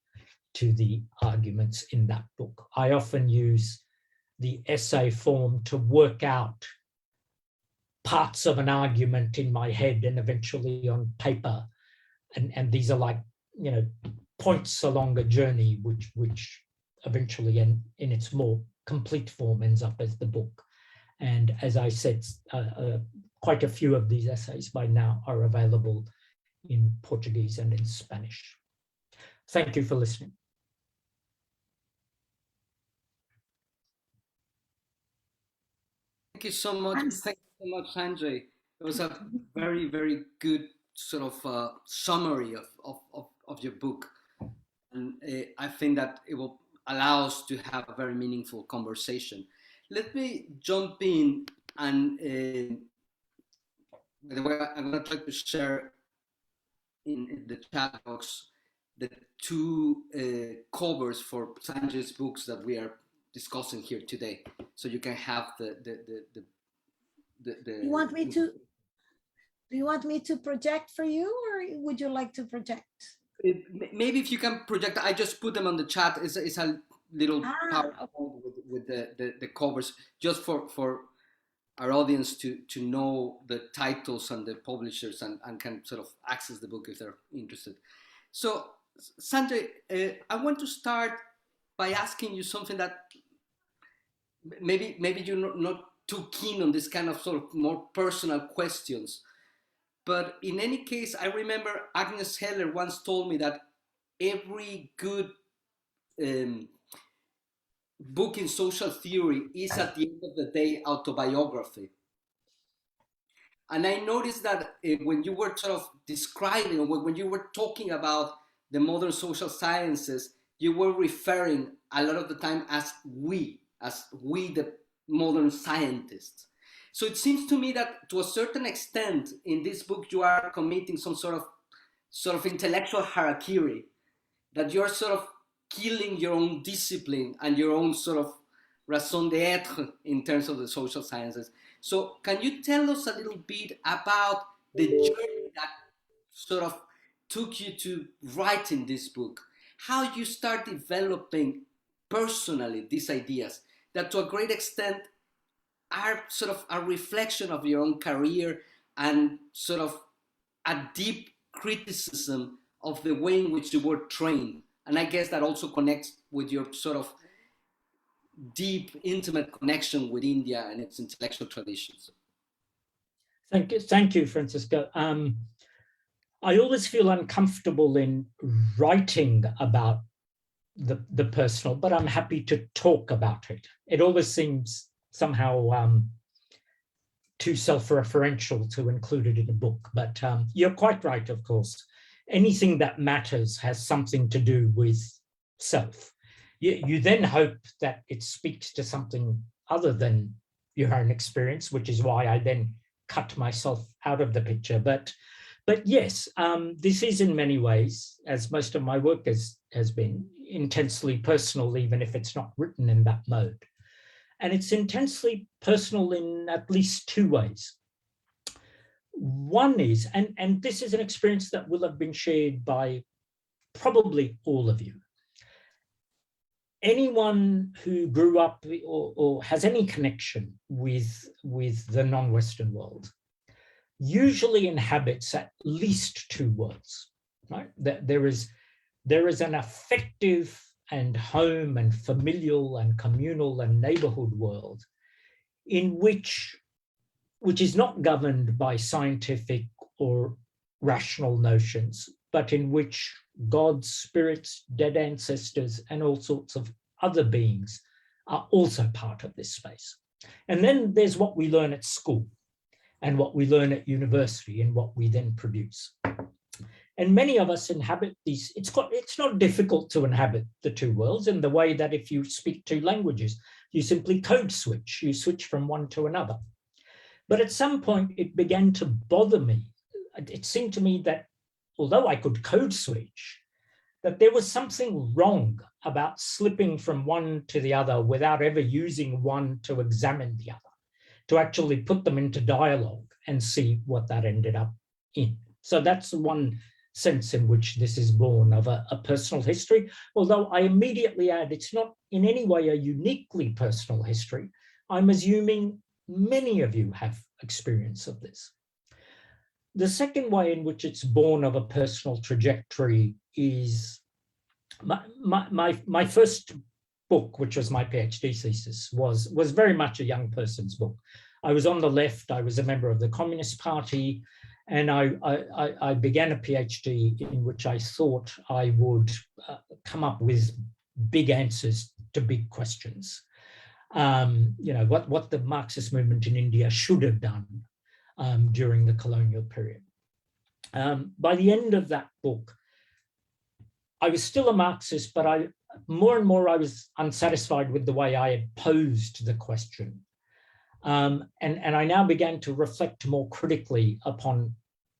to the arguments in that book. I often use the essay form to work out parts of an argument in my head and eventually on paper. And these are like, points along a journey, which eventually in its more complete form ends up as the book. And as I said, quite a few of these essays by now are available in Portuguese and in Spanish. Thank you for listening. Thank you so much. Thank you so much, Sanjay. It was a very, very good sort of summary of your book. And I think that it will allow us to have a very meaningful conversation. Let me jump in and, by the way, I'm going to try to share in the chat box the two covers for Sanjay's books that we are discussing here today, so you can have the You want me to? Do you want me to project for you, or would you like to project? Maybe if you can project, I just put them on the chat. It's a little PowerPoint Okay. with the covers, just for our audience to know the titles and the publishers and can sort of access the book if they're interested. So, Sanjay, I want to start by asking you something that maybe you're not too keen on this kind of sort of more personal questions. But in any case, I remember Agnes Heller once told me that every good book in social theory is at the end of the day autobiography. And I noticed that when you were sort of describing, or when you were talking about the modern social sciences, you were referring a lot of the time as we the modern scientists. So it seems to me that to a certain extent in this book, you are committing some sort of intellectual harakiri, that you're sort of killing your own discipline and your own sort of raison d'etre in terms of the social sciences. So can you tell us a little bit about the journey that sort of took you to writing this book? How you start developing personally these ideas that to a great extent are sort of a reflection of your own career and sort of a deep criticism of the way in which you were trained. And I guess that also connects with your sort of deep, intimate connection with India and its intellectual traditions. Thank you, Francisco. I always feel uncomfortable in writing about the personal, but I'm happy to talk about it. It always seems somehow too self-referential to include it in a book, but you're quite right, of course. Anything that matters has something to do with self. You then hope that it speaks to something other than your own experience, which is why I then cut myself out of the picture. But yes, this is in many ways, as most of my work has been, intensely personal, even if it's not written in that mode. And it's intensely personal in at least two ways. One is, and this is an experience that will have been shared by probably all of you. Anyone who grew up or has any connection with the non-Western world usually inhabits at least two worlds, right? There is an affective and home and familial and communal and neighborhood world in which is not governed by scientific or rational notions, but in which gods, spirits, dead ancestors, and all sorts of other beings are also part of this space. And then there's what we learn at school and what we learn at university and what we then produce. And many of us inhabit these. It's not difficult to inhabit the two worlds in the way that if you speak two languages, you simply code switch, you switch from one to another. But at some point it began to bother me. It seemed to me that although I could code switch, that there was something wrong about slipping from one to the other without ever using one to examine the other, to actually put them into dialogue and see what that ended up in. So that's one sense in which this is born of a personal history, although I immediately add it's not in any way a uniquely personal history. I'm assuming many of you have experience of this. The second way in which it's born of a personal trajectory is my first book, which was my PhD thesis, was very much a young person's book. I was on the left, I was a member of the Communist Party, and I began a PhD in which I thought I would come up with big answers to big questions. What the Marxist movement in India should have done during the colonial period. By the end of that book, I was still a Marxist, but more and more I was unsatisfied with the way I had posed the question. And I now began to reflect more critically upon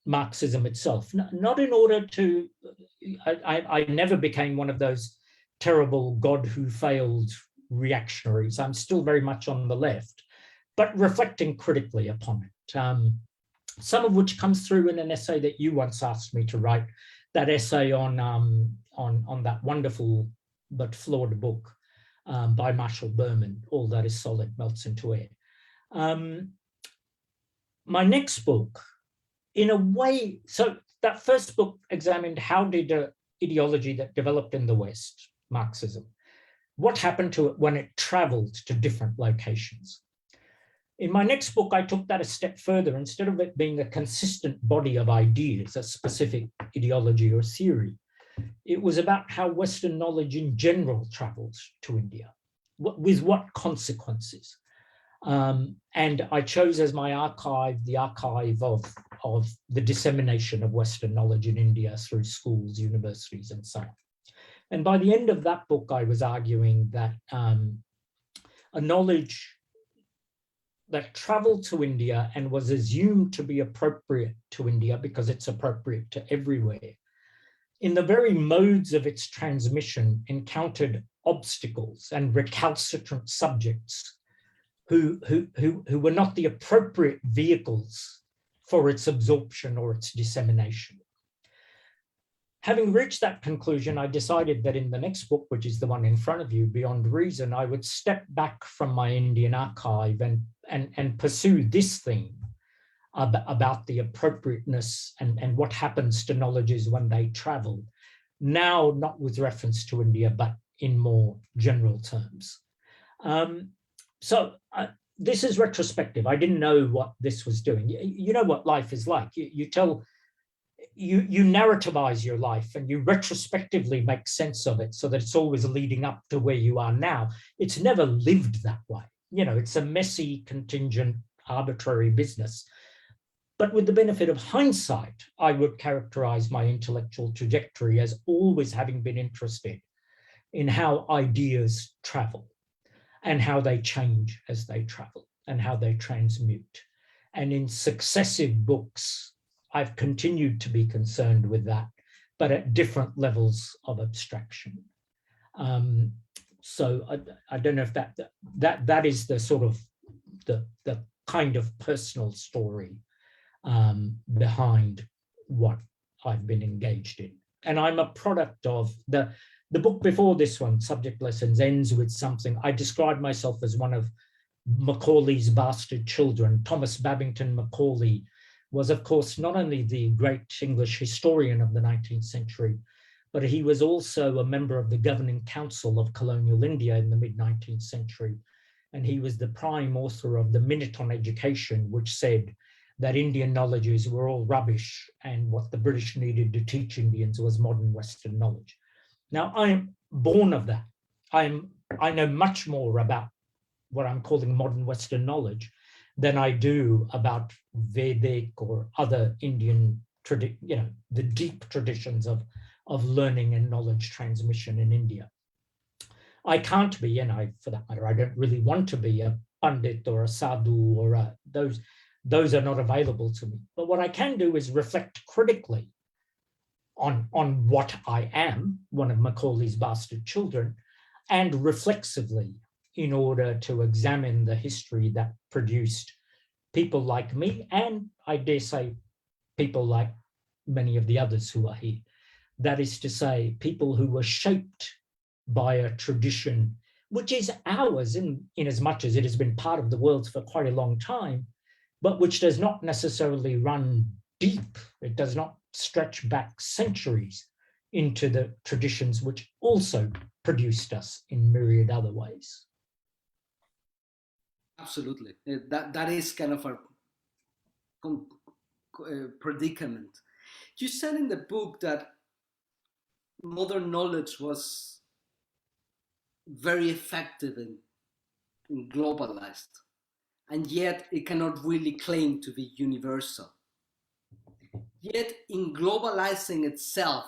Marxism itself, not in order to, I never became one of those terrible God who failed reactionaries. I'm still very much on the left, but reflecting critically upon it. Some of which comes through in an essay that you once asked me to write, that essay on that wonderful but flawed book by Marshall Berman, All That Is Solid Melts into Air. My next book, in a way, so that first book examined how did an ideology that developed in the West, Marxism, what happened to it when it traveled to different locations. In my next book, I took that a step further. Instead of it being a consistent body of ideas, a specific ideology or theory, it was about how Western knowledge in general traveled to India. with what consequences? And I chose as my archive the archive of the dissemination of Western knowledge in India through schools, universities, and so on. And by the end of that book, I was arguing that a knowledge that traveled to India and was assumed to be appropriate to India because it's appropriate to everywhere, in the very modes of its transmission, encountered obstacles and recalcitrant subjects who were not the appropriate vehicles for its absorption or its dissemination. Having reached that conclusion, I decided that in the next book, which is the one in front of you, Beyond Reason, I would step back from my Indian archive and pursue this theme about the appropriateness and what happens to knowledges when they travel, now not with reference to India, but in more general terms. This is retrospective. I didn't know what this was doing. You know what life is like. You narrativize your life and you retrospectively make sense of it so that it's always leading up to where you are now. It's never lived that way. You know, it's a messy, contingent, arbitrary business. But with the benefit of hindsight, I would characterize my intellectual trajectory as always having been interested in how ideas travel and how they change as they travel and how they transmute. And in successive books, I've continued to be concerned with that, but at different levels of abstraction. So I don't know if that is the sort of the kind of personal story behind what I've been engaged in. And I'm a product of the book before this one, Subject Lessons, ends with something. I describe myself as one of Macaulay's bastard children. Thomas Babington Macaulay was, of course, not only the great English historian of the 19th century, but he was also a member of the governing council of colonial India in the mid-19th century. And he was the prime author of the Minute on Education, which said that Indian knowledges were all rubbish and what the British needed to teach Indians was modern Western knowledge. Now, I am born of that. I know much more about what I'm calling modern Western knowledge than I do about Vedic or other Indian, the deep traditions of learning and knowledge transmission in India. I can't be, and for that matter, I don't really want to be a Pandit or a Sadhu or those are not available to me. But what I can do is reflect critically on what I am, one of Macaulay's bastard children, and reflexively in order to examine the history that produced people like me, and I dare say people like many of the others who are here. That is to say, people who were shaped by a tradition which is ours in as much as it has been part of the world's for quite a long time, but which does not necessarily run deep. It does not stretch back centuries into the traditions which also produced us in myriad other ways. Absolutely. That is kind of a predicament. You said in the book that modern knowledge was very effective in globalized, and yet it cannot really claim to be universal. Yet in globalizing itself,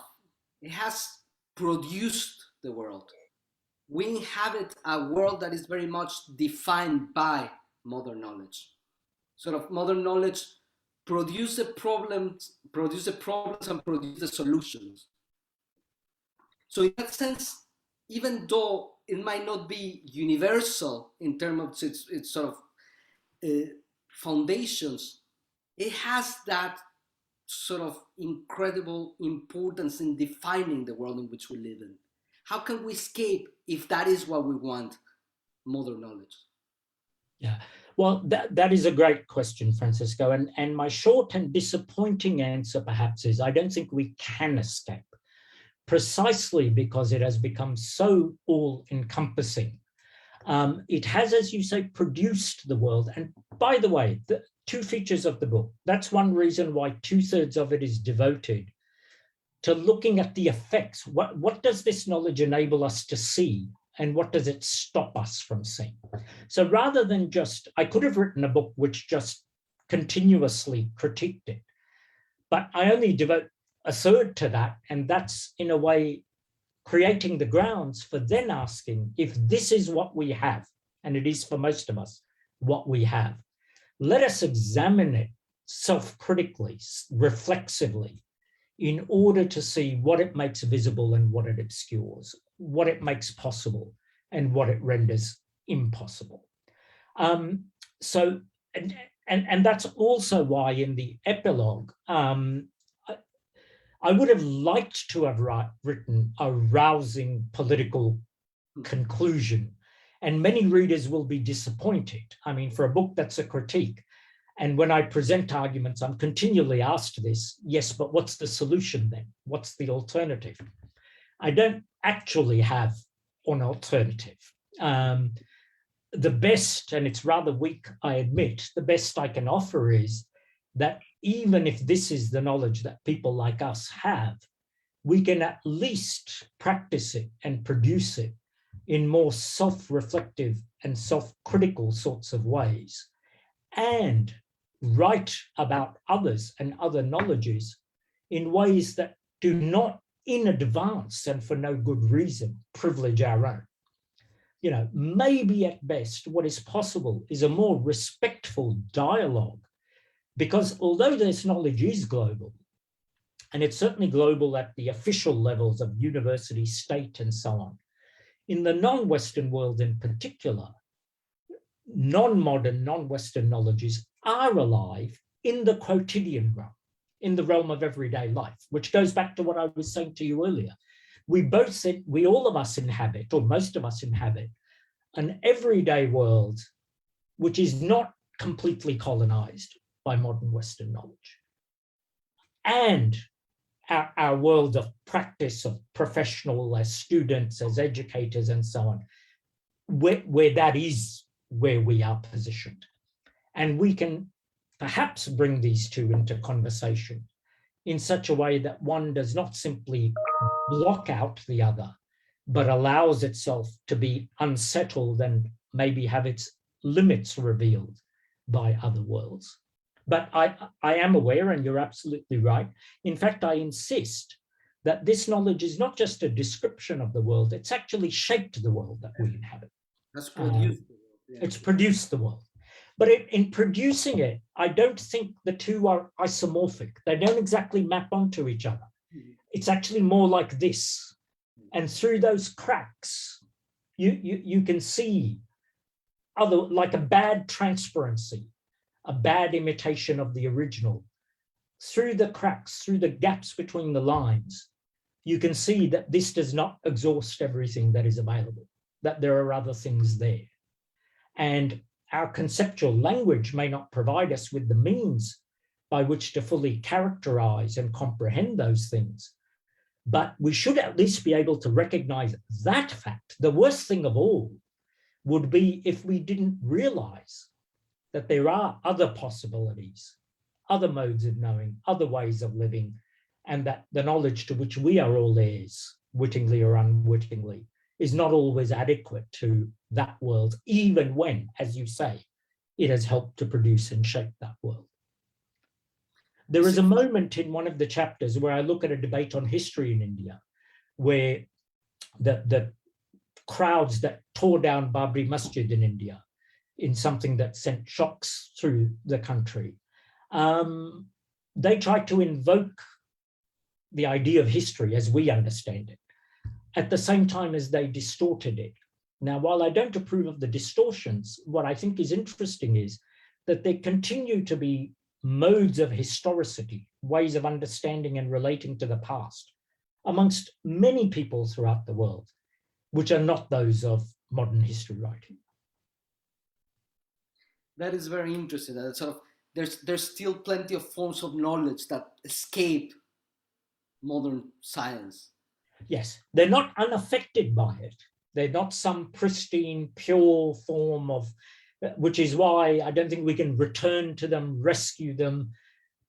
it has produced the world. We inhabit a world that is very much defined by modern knowledge. Sort of modern knowledge produce the problems and produce the solutions. So in that sense, even though it might not be universal in terms of its sort of foundations, it has that sort of incredible importance in defining the world in which we live in. How can we escape if that is what we want, modern knowledge? Yeah, well, that is a great question, Francisco. And my short and disappointing answer perhaps is I don't think we can escape, precisely because it has become so all-encompassing. It has, as you say, produced the world. And by the way, the two features of the book, that's one reason why 2/3 of it is devoted to looking at the effects. What does this knowledge enable us to see and what does it stop us from seeing? So rather than just, I could have written a book which just continuously critiqued it, but I only devote a third to that, and that's in a way creating the grounds for then asking, if this is what we have, and it is for most of us what we have, let us examine it self-critically, reflexively, in order to see what it makes visible and what it obscures, what it makes possible and what it renders impossible. And that's also why in the epilogue, I would have liked to have written a rousing political conclusion, and many readers will be disappointed. I mean, for a book that's a critique, and when I present arguments, I'm continually asked this, yes, but what's the solution then? What's the alternative? I don't actually have an alternative. The best, and it's rather weak, I admit, the best I can offer is that even if this is the knowledge that people like us have, we can at least practice it and produce it in more self-reflective and self-critical sorts of ways, and write about others and other knowledges in ways that do not in advance and for no good reason privilege our own. You know, maybe at best what is possible is a more respectful dialogue, because although this knowledge is global, and it's certainly global at the official levels of university, state, and so on, in the non-Western world in particular, non-modern, non-Western knowledges are alive in the quotidian realm, in the realm of everyday life, which goes back to what I was saying to you earlier. We both said, we all of us inhabit, or most of us inhabit, an everyday world which is not completely colonized by modern Western knowledge. And our world of practice, of professional, as students, as educators, and so on, where that is where we are positioned. And we can perhaps bring these two into conversation in such a way that one does not simply block out the other, but allows itself to be unsettled and maybe have its limits revealed by other worlds. But I am aware, and you're absolutely right. In fact, I insist that this knowledge is not just a description of the world, it's actually shaped the world that we inhabit. That's produced the world. Yeah. It's produced the world. But in producing it, I don't think the two are isomorphic. They don't exactly map onto each other. It's actually more like this. And through those cracks, you can see other, like a bad transparency, a bad imitation of the original. Through the cracks, through the gaps between the lines, you can see that this does not exhaust everything that is available, that there are other things there. And our conceptual language may not provide us with the means by which to fully characterize and comprehend those things, but we should at least be able to recognize that fact. The worst thing of all would be if we didn't realize that there are other possibilities, other modes of knowing, other ways of living, and that the knowledge to which we are all heirs, wittingly or unwittingly, is not always adequate to that world, even when, as you say, it has helped to produce and shape that world. There is a moment in one of the chapters where I look at a debate on history in India, where the crowds that tore down Babri Masjid in India, in something that sent shocks through the country, they tried to invoke the idea of history as we understand it, at the same time as they distorted it. Now, while I don't approve of the distortions, what I think is interesting is that there continue to be modes of historicity, ways of understanding and relating to the past, amongst many people throughout the world, which are not those of modern history writing. That is very interesting. So there's still plenty of forms of knowledge that escape modern science. Yes, they're not unaffected by it. They're not some pristine, pure form of, which is why I don't think we can return to them, rescue them.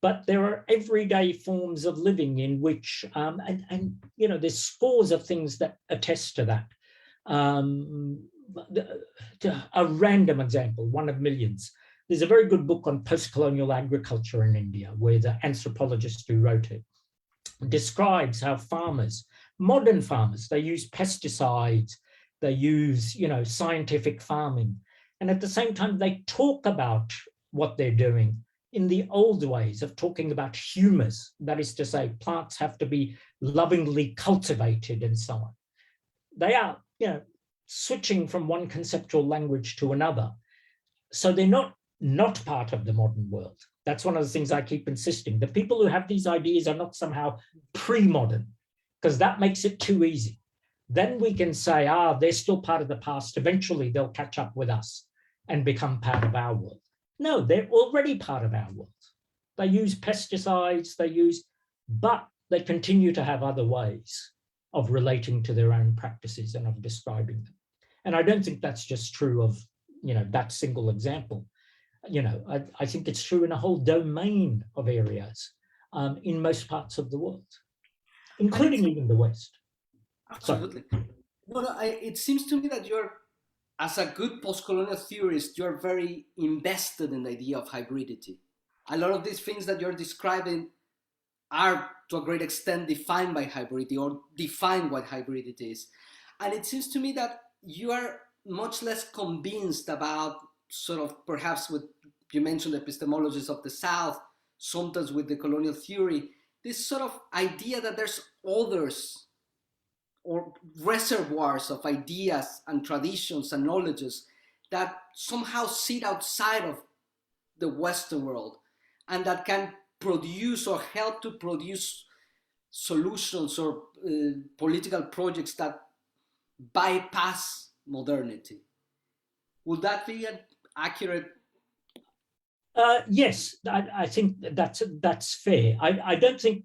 But there are everyday forms of living in which, and you know, there's scores of things that attest to that. A random example, one of millions. There's a very good book on post-colonial agriculture in India, where the anthropologist who wrote it describes how farmers, modern farmers, they use pesticides, they use, scientific farming. And at the same time, they talk about what they're doing in the old ways of talking about humus. That is to say, plants have to be lovingly cultivated and so on. They are, switching from one conceptual language to another. So they're not part of the modern world. That's one of the things I keep insisting. The people who have these ideas are not somehow pre-modern, because that makes it too easy. Then we can say, they're still part of the past. Eventually they'll catch up with us and become part of our world. No, they're already part of our world. They use pesticides, but they continue to have other ways of relating to their own practices and of describing them. And I don't think that's just true of, that single example. I think it's true in a whole domain of areas in most parts of the world, including even the West. Absolutely. Well, it seems to me that as a good post-colonial theorist, you're very invested in the idea of hybridity. A lot of these things that you're describing are, to a great extent, defined by hybridity, or define what hybridity is. And it seems to me that you are much less convinced about sort of, perhaps with, you mentioned epistemologists of the South, sometimes with the colonial theory, this sort of idea that there's others or reservoirs of ideas and traditions and knowledges that somehow sit outside of the Western world and that can produce or help to produce solutions or political projects that bypass modernity. Would that be an accurate? Yes, I think that's fair. I don't think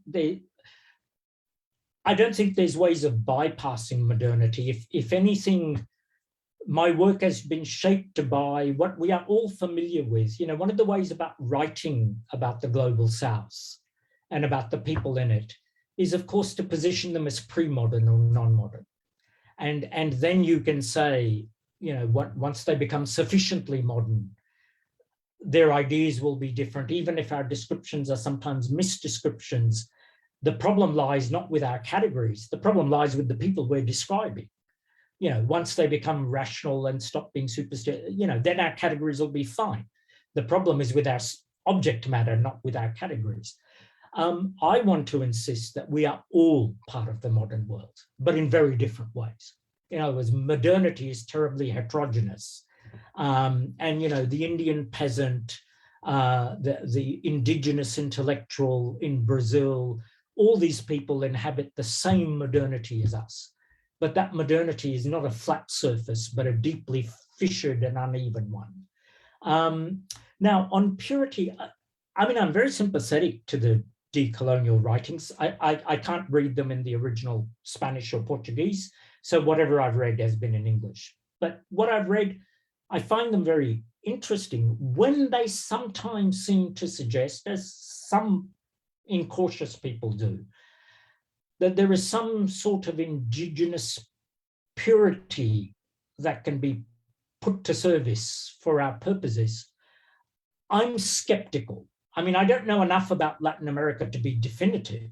there's ways of bypassing modernity. If anything, my work has been shaped by what we are all familiar with. One of the ways about writing about the global South and about the people in it is, of course, to position them as pre-modern or non-modern. And then you can say, once they become sufficiently modern, their ideas will be different, even if our descriptions are sometimes misdescriptions. The problem lies not with our categories, the problem lies with the people we're describing. Once they become rational and stop being superstitious, then our categories will be fine. The problem is with our object matter, not with our categories. I want to insist that we are all part of the modern world, but in very different ways. In other words, modernity is terribly heterogeneous. And, the Indian peasant, the indigenous intellectual in Brazil, all these people inhabit the same modernity as us. But that modernity is not a flat surface, but a deeply fissured and uneven one. Now, on purity, I'm very sympathetic to the decolonial writings. I can't read them in the original Spanish or Portuguese, so whatever I've read has been in English. But what I've read, I find them very interesting when they sometimes seem to suggest, as some incautious people do, that there is some sort of indigenous purity that can be put to service for our purposes. I'm skeptical. I don't know enough about Latin America to be definitive,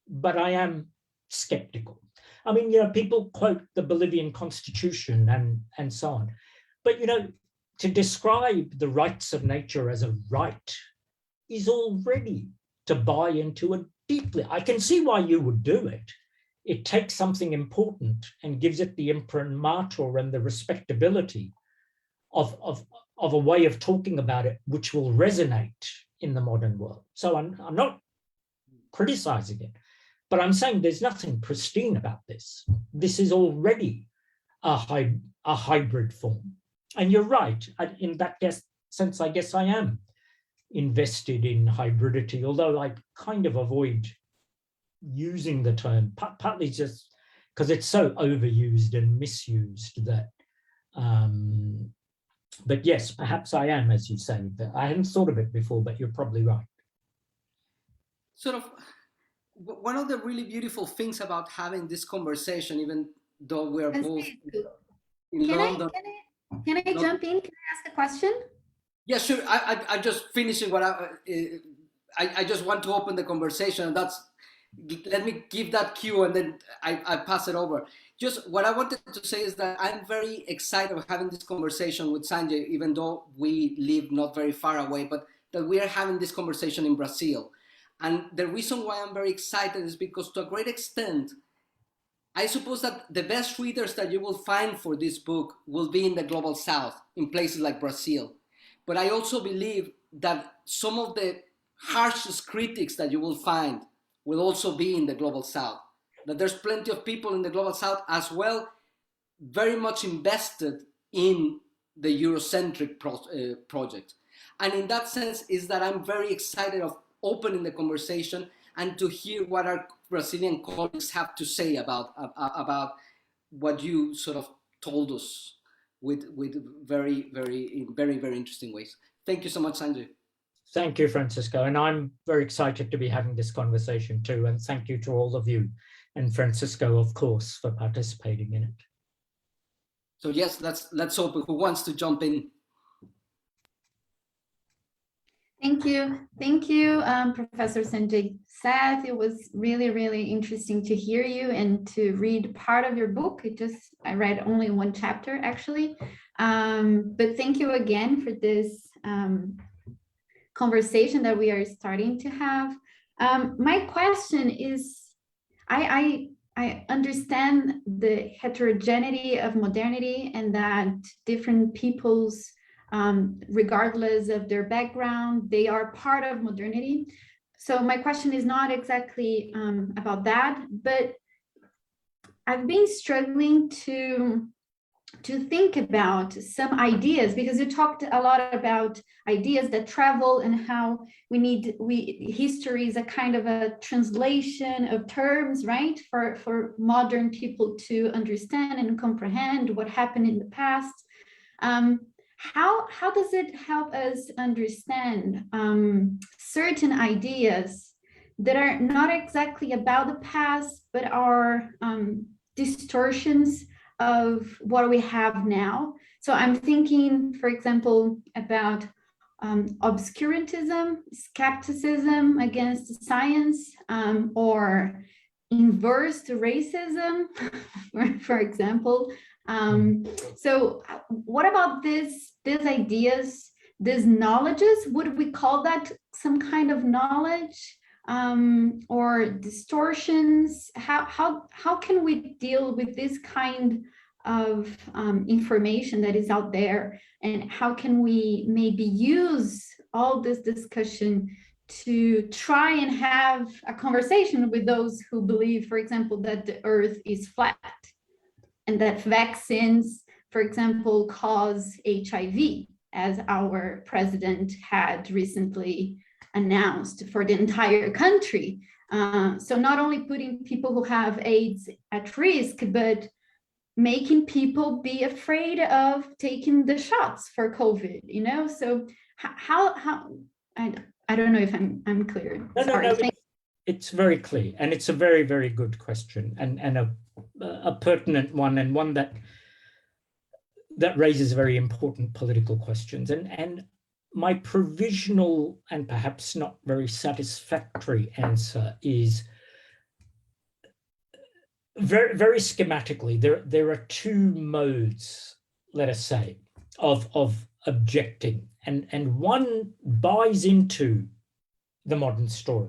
but I am skeptical. People quote the Bolivian constitution and so on, but, to describe the rights of nature as a right is already to buy into a deeply, I can see why you would do it. It takes something important and gives it the imprimatur and the respectability of a way of talking about it, which will resonate in the modern world. So I'm not criticizing it, but I'm saying there's nothing pristine about this. This is already a hybrid form. And you're right, in that sense, I guess I am invested in hybridity, although I kind of avoid using the term, partly just because it's so overused and misused that, but yes, perhaps I am, as you say. I hadn't thought of it before, but you're probably right. Sort of, one of the really beautiful things about having this conversation, even though we're both in London. Can I jump in? Can I ask a question? Yeah, sure. I'm just finishing what I just want to open the conversation. Let me give that cue and then I pass it over. Just what I wanted to say is that I'm very excited of having this conversation with Sanjay, even though we live not very far away, but that we are having this conversation in Brazil. And the reason why I'm very excited is because to a great extent, I suppose that the best readers that you will find for this book will be in the Global South, in places like Brazil. But I also believe that some of the harshest critics that you will find will also be in the Global South. That there's plenty of people in the Global South as well, very much invested in the Eurocentric project. And in that sense is that I'm very excited of opening the conversation and to hear what our Brazilian colleagues have to say about what you sort of told us with very interesting ways. Thank you so much, Sanjay. Thank you, Francisco. And I'm very excited to be having this conversation too. And thank you to all of you and Francisco, of course, for participating in it. So yes, let's open. Who wants to jump in? Thank you. Thank you, Professor Sanjay Seth. It was really, really interesting to hear you and to read part of your book. I read only one chapter actually. But thank you again for this conversation that we are starting to have. My question is, I understand the heterogeneity of modernity and that different peoples, regardless of their background, they are part of modernity. So my question is not exactly about that, but I've been struggling to think about some ideas, because you talked a lot about ideas that travel and how history is a kind of a translation of terms, right? For modern people to understand and comprehend what happened in the past. How does it help us understand certain ideas that are not exactly about the past, but are distortions of what we have now? So I'm thinking, for example, about obscurantism, skepticism against science, or inverse racism, for example. So what about these ideas, these knowledges? Would we call that some kind of knowledge, or distortions? How can we deal with this kind of information that is out there, and how can we maybe use all this discussion to try and have a conversation with those who believe, for example, that the earth is flat and that vaccines, for example, cause HIV, as our president had recently announced for the entire country. So not only putting people who have AIDS at risk, but making people be afraid of taking the shots for COVID, you know? So how I don't know if I'm clear. No, it's very clear, and it's a very, very good question, and a pertinent one, and one that raises very important political questions. And my provisional and perhaps not very satisfactory answer is very, very schematically, there are two modes, let us say, of objecting, and one buys into the modern story.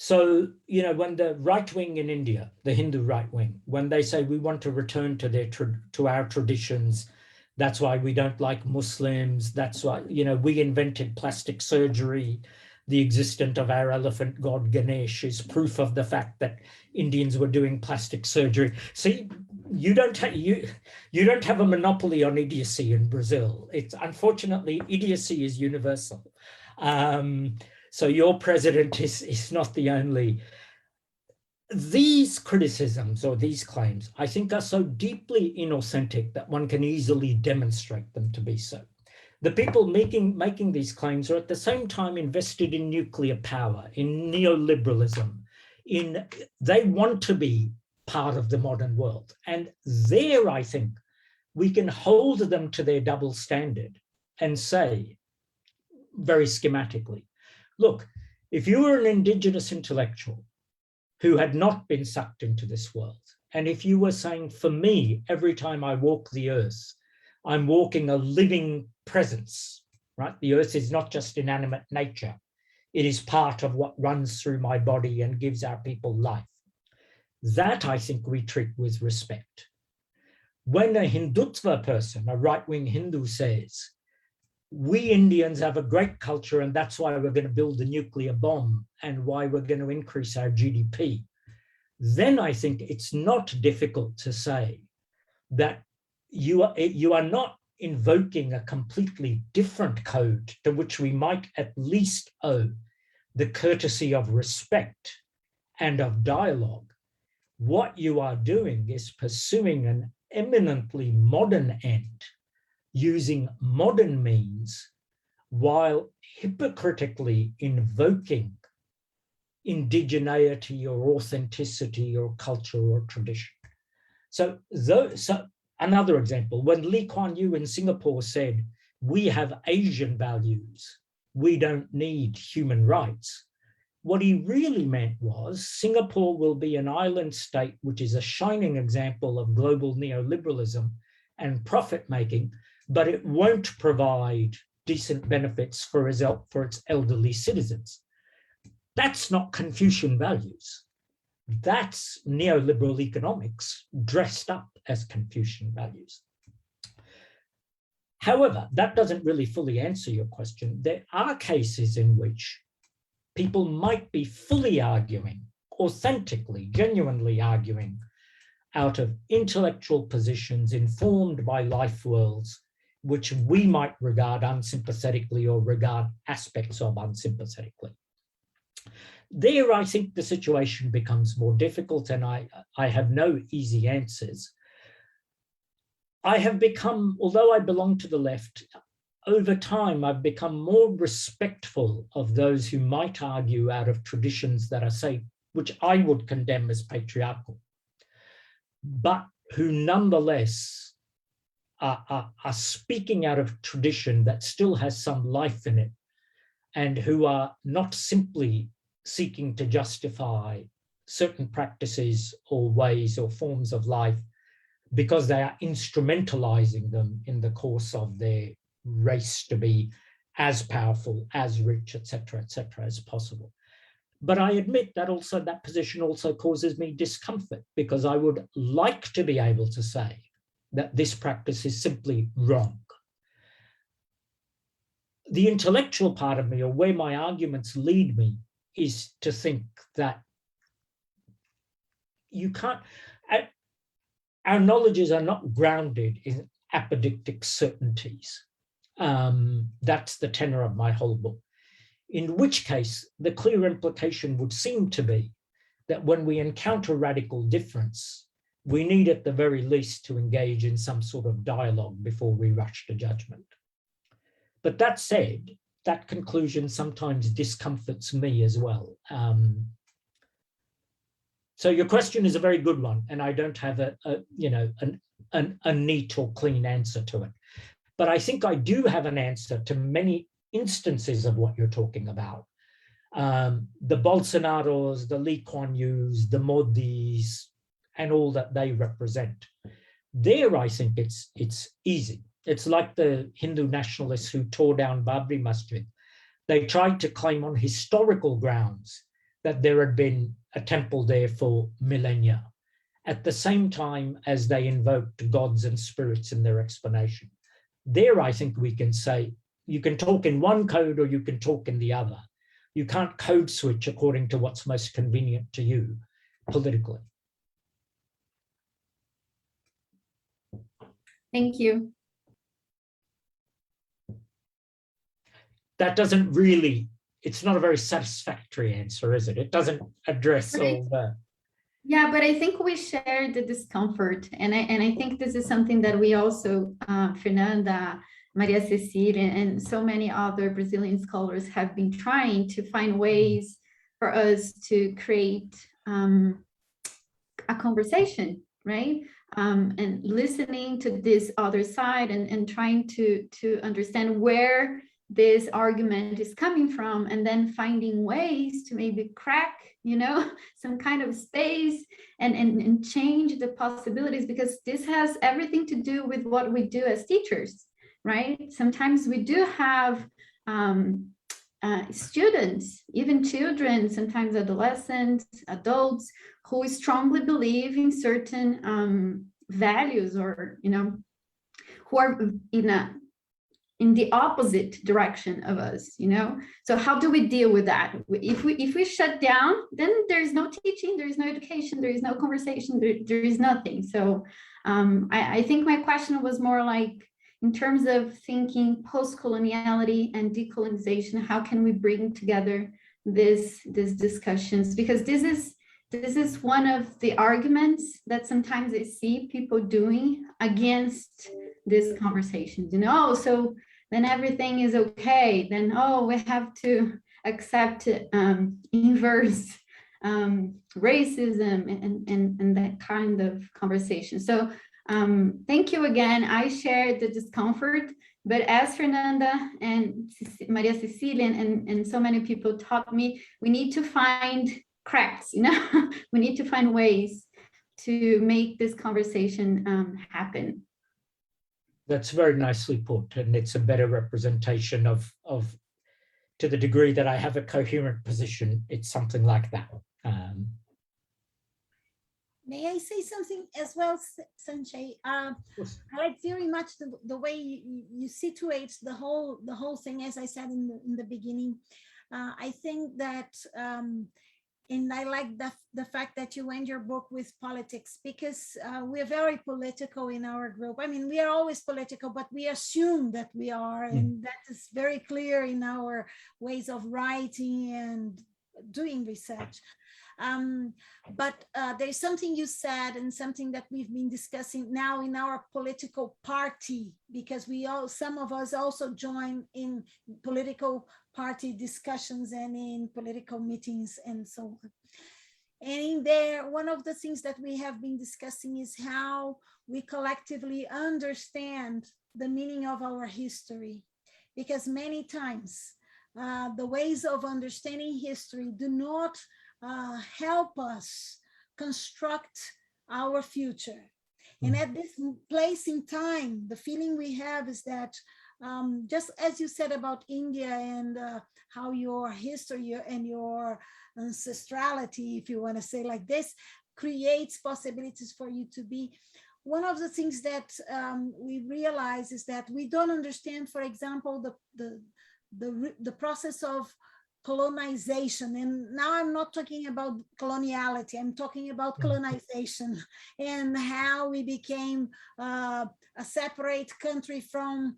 So, you know, when the right wing in India, the Hindu right wing, when they say we want to return to our traditions, that's why we don't like Muslims, that's why, you know, we invented plastic surgery, the existence of our elephant god Ganesh is proof of the fact that Indians were doing plastic surgery. See, you don't have a monopoly on idiocy in Brazil. It's unfortunately, idiocy is universal. So your president is not the only. These criticisms or these claims, I think, are so deeply inauthentic that one can easily demonstrate them to be so. The people making these claims are at the same time invested in nuclear power, in neoliberalism, they want to be part of the modern world. And there, I think, we can hold them to their double standard and say, very schematically, look, if you were an indigenous intellectual who had not been sucked into this world, and if you were saying, for me, every time I walk the earth, I'm walking a living presence, right? The earth is not just inanimate nature. It is part of what runs through my body and gives our people life. That, I think, we treat with respect. When a Hindutva person, a right-wing Hindu, says, we Indians have a great culture and that's why we're going to build a nuclear bomb and why we're going to increase our GDP, then I think it's not difficult to say that you are not invoking a completely different code to which we might at least owe the courtesy of respect and of dialogue. What you are doing is pursuing an eminently modern end, using modern means, while hypocritically invoking indigeneity or authenticity or culture or tradition. So another example, when Lee Kuan Yew in Singapore said, we have Asian values, we don't need human rights, what he really meant was Singapore will be an island state which is a shining example of global neoliberalism and profit-making, but it won't provide decent benefits for its elderly citizens. That's not Confucian values. That's neoliberal economics dressed up as Confucian values. However, that doesn't really fully answer your question. There are cases in which people might be fully arguing, authentically, genuinely arguing, out of intellectual positions informed by life worlds, which we might regard unsympathetically or regard aspects of unsympathetically. There, I think the situation becomes more difficult, and I have no easy answers. I have become, although I belong to the left, over time, I've become more respectful of those who might argue out of traditions that are, say, which I would condemn as patriarchal, but who nonetheless are speaking out of tradition that still has some life in it, and who are not simply seeking to justify certain practices or ways or forms of life because they are instrumentalizing them in the course of their race to be as powerful, as rich, et cetera, as possible. But I admit that also that position also causes me discomfort, because I would like to be able to say that this practice is simply wrong. The intellectual part of me, or where my arguments lead me, is to think that you can't, our knowledges are not grounded in apodictic certainties. That's the tenor of my whole book. In which case, the clear implication would seem to be that when we encounter radical difference, we need at the very least to engage in some sort of dialogue before we rush to judgment. But that said, that conclusion sometimes discomforts me as well. So your question is a very good one, and I don't have a neat or clean answer to it. But I think I do have an answer to many instances of what you're talking about. The Bolsonaros, the Lee Kuan Yews, the Modis, and all that they represent. There, I think it's easy. It's like the Hindu nationalists who tore down Babri Masjid. They tried to claim on historical grounds that there had been a temple there for millennia, at the same time as they invoked gods and spirits in their explanation. There, I think we can say, you can talk in one code or you can talk in the other. You can't code switch according to what's most convenient to you politically. Thank you. That doesn't really, it's not a very satisfactory answer, is it? It doesn't address all the... Yeah, but I think we share the discomfort. And I think this is something that we also, Fernanda, Maria Cecilia, and so many other Brazilian scholars have been trying to find ways for us to create a conversation, right? and listening to this other side and trying to understand where this argument is coming from, and then finding ways to maybe crack, some kind of space and change the possibilities, because this has everything to do with what we do as teachers, right? Sometimes we do have students, even children, sometimes adolescents, adults, who strongly believe in certain values, or who are in the opposite direction of us, So how do we deal with that? If we shut down, then there's no teaching, there is no education, there is no conversation, there is nothing. So I think my question was more like, in terms of thinking post-coloniality and decolonization, how can we bring together these discussions? Because this is one of the arguments that sometimes I see people doing against these conversations. So then everything is okay. Then, we have to accept inverse racism and that kind of conversation. So thank you again. I share the discomfort, but as Fernanda and Maria Cecilia and so many people taught me, we need to find cracks, we need to find ways to make this conversation happen. That's very nicely put, and it's a better representation of to the degree that I have a coherent position, it's something like that. May I say something as well, Sanjay? I like very much the way you situate the whole thing, as I said in the beginning. I think that, and I like the fact that you end your book with politics, because we're very political in our group. I mean, we are always political, but we assume that we are, and that is very clear in our ways of writing and doing research. But there's something you said, and something that we've been discussing now in our political party, because some of us also join in political party discussions and in political meetings and so on. And in there, one of the things that we have been discussing is how we collectively understand the meaning of our history, because many times the ways of understanding history do not help us construct our future. And at this place in time, the feeling we have is that, just as you said about India and how your history and your ancestrality, if you want to say like this, creates possibilities for you to be. One of the things that we realize is that we don't understand, for example, the process of colonization. And now I'm not talking about coloniality, I'm talking about colonization, and how we became a separate country from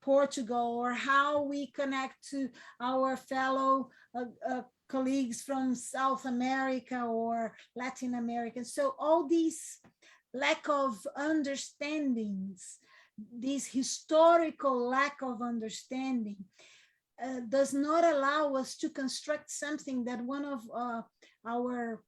Portugal, or how we connect to our fellow colleagues from South America or Latin America. So all these lack of understandings, this historical lack of understanding, does not allow us to construct something that one of our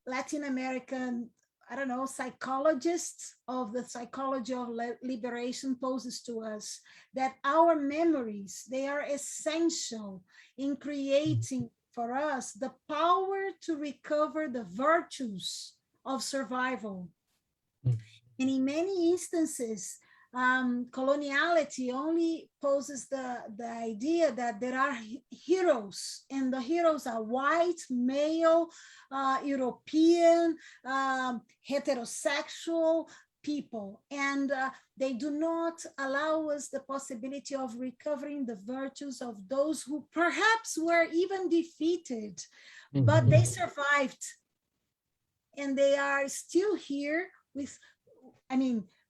Latin American, I don't know, psychologists of the psychology of liberation poses to us, that our memories, they are essential in creating for us the power to recover the virtues of survival. And in many instances, coloniality only poses the idea that there are heroes, and the heroes are white, male, European, heterosexual people, and they do not allow us the possibility of recovering the virtues of those who perhaps were even defeated, but they survived, and they are still here with,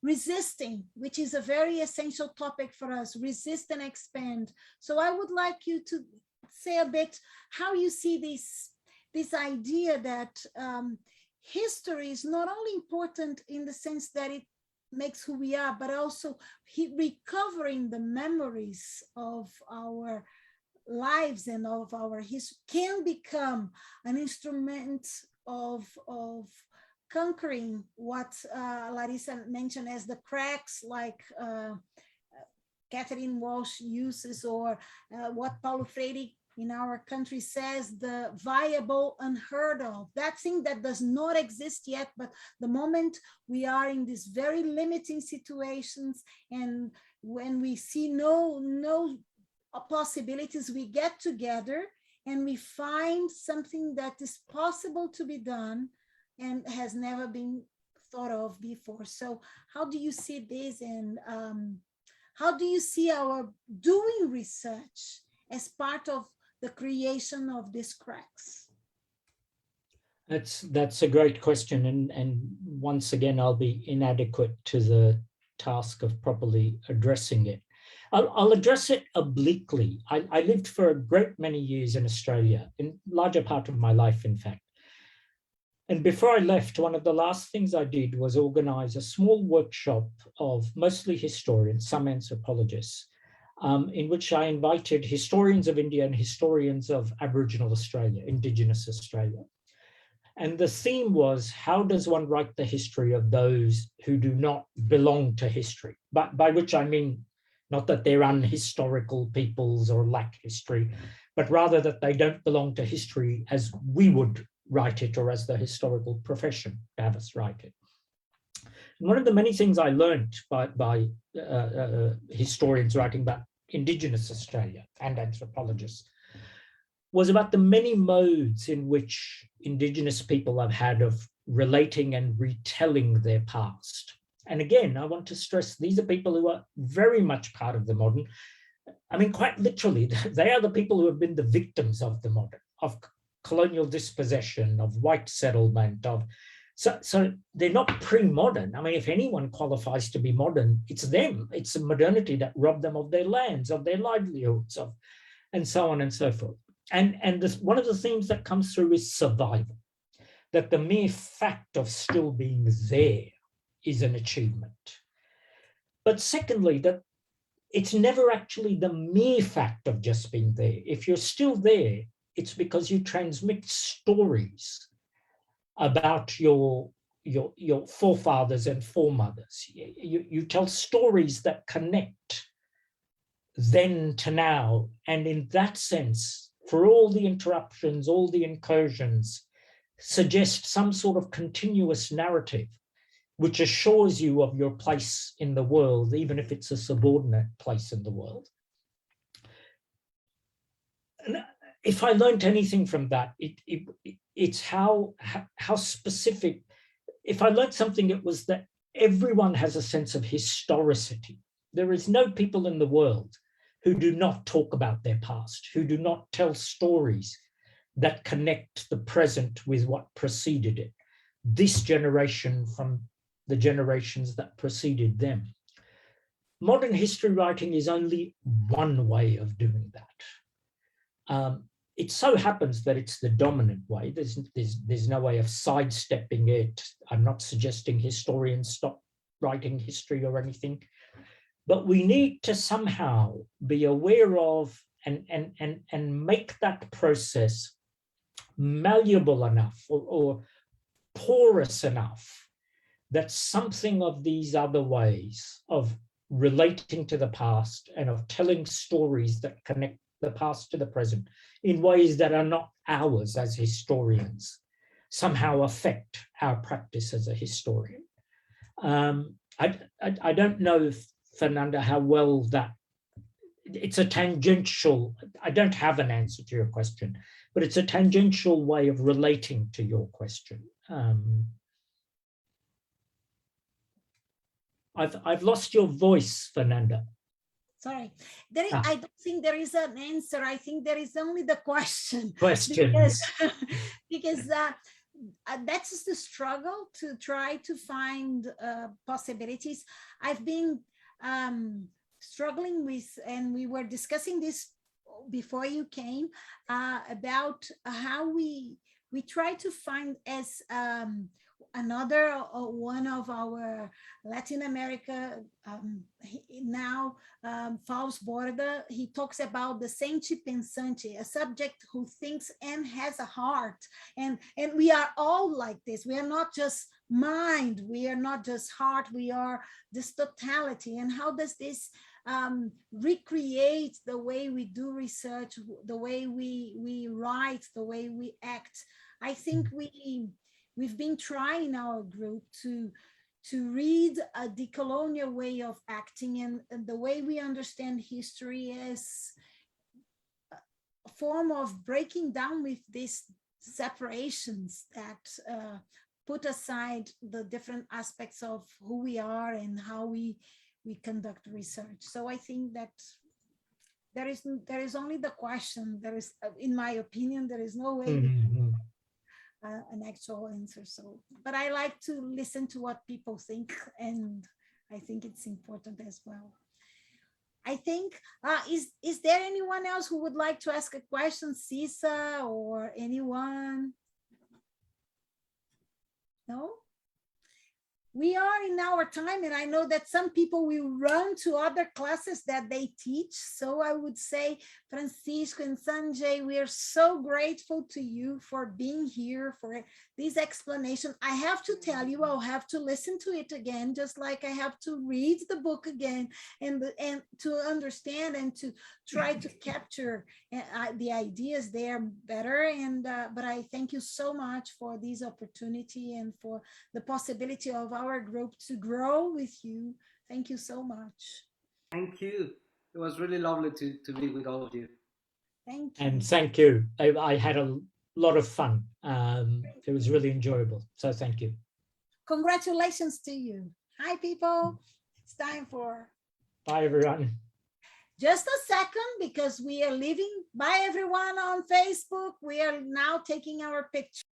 resisting, which is a very essential topic for us, resist and expand. So I would like you to say a bit how you see this idea that history is not only important in the sense that it makes who we are, but also recovering the memories of our lives and of our history can become an instrument of conquering what Larissa mentioned as the cracks, like Catherine Walsh uses, or what Paulo Freire in our country says, the viable unheard of, that thing that does not exist yet, but the moment we are in these very limiting situations, and when we see no possibilities, we get together and we find something that is possible to be done and has never been thought of before. So how do you see this, and how do you see our doing research as part of the creation of these cracks? That's a great question, and once again, I'll be inadequate to the task of properly addressing it. I'll address it obliquely. I lived for a great many years in Australia, in larger part of my life, in fact. And before I left, one of the last things I did was organize a small workshop of mostly historians, some anthropologists, in which I invited historians of India and historians of Aboriginal Australia, Indigenous Australia. And the theme was, how does one write the history of those who do not belong to history? But by which I mean, not that they're unhistorical peoples or lack history, but rather that they don't belong to history as we would write it, or as the historical profession have us write it. And one of the many things I learned by historians writing about Indigenous Australia and anthropologists was about the many modes in which Indigenous people have had of relating and retelling their past. And again, I want to stress, these are people who are very much part of the modern. I mean, quite literally, they are the people who have been the victims of the modern, of colonial dispossession, of white settlement, so they're not pre-modern. I mean, if anyone qualifies to be modern, it's them. It's a modernity that robbed them of their lands, of their livelihoods, and so on and so forth. And this, one of the themes that comes through is survival, that the mere fact of still being there is an achievement. But secondly, that it's never actually the mere fact of just being there. If you're still there, it's because you transmit stories about your forefathers and foremothers. You tell stories that connect then to now. And in that sense, for all the interruptions, all the incursions, suggest some sort of continuous narrative which assures you of your place in the world, even if it's a subordinate place in the world. And if I learned anything from that, it's how specific. If I learned something, it was that everyone has a sense of historicity. There is no people in the world who do not talk about their past, who do not tell stories that connect the present with what preceded it, this generation from the generations that preceded them. Modern history writing is only one way of doing that. It so happens that it's the dominant way. There's no way of sidestepping it. I'm not suggesting historians stop writing history or anything, but we need to somehow be aware of and make that process malleable enough or porous enough that something of these other ways of relating to the past and of telling stories that connect the past to the present in ways that are not ours as historians somehow affect our practice as a historian. I don't know, Fernanda, how well that, it's a tangential, I don't have an answer to your question, but it's a tangential way of relating to your question. I've lost your voice, Fernanda. Sorry, I don't think there is an answer. I think there is only the question. Questions. Because that's the struggle to try to find possibilities. I've been struggling with, and we were discussing this before you came, about how we try to find, as another one of our Latin America, now, Fausto Borda, he talks about the sente pensante, a subject who thinks and has a heart. And we are all like this. We are not just mind, we are not just heart, we are this totality. And how does this recreate the way we do research, the way we write, the way we act? I think we've been trying in our group to read a decolonial way of acting, and the way we understand history is a form of breaking down with these separations that put aside the different aspects of who we are and how we conduct research. So I think that there is only the question. There is, in my opinion, there is no way an actual answer. So, but I like to listen to what people think, and I think it's important as well. I think, is there anyone else who would like to ask a question, Cisa or anyone? No? We are in our time, and I know that some people will run to other classes that they teach. So I would say, Francisco and Sanjay, we are so grateful to you for being here, for this explanation. I have to tell you, I'll have to listen to it again, just like I have to read the book again, and to understand and to try to capture the ideas there better. And but I thank you so much for this opportunity and for the possibility of our group to grow with you. Thank you so much. Thank you. It was really lovely to be with all of you. Thank you. And thank you. I had a lot of fun. It was really enjoyable. So thank you. Congratulations to you. Hi, people. It's time for... Bye, everyone. Just a second, because we are leaving. Bye, everyone on Facebook. We are now taking our picture.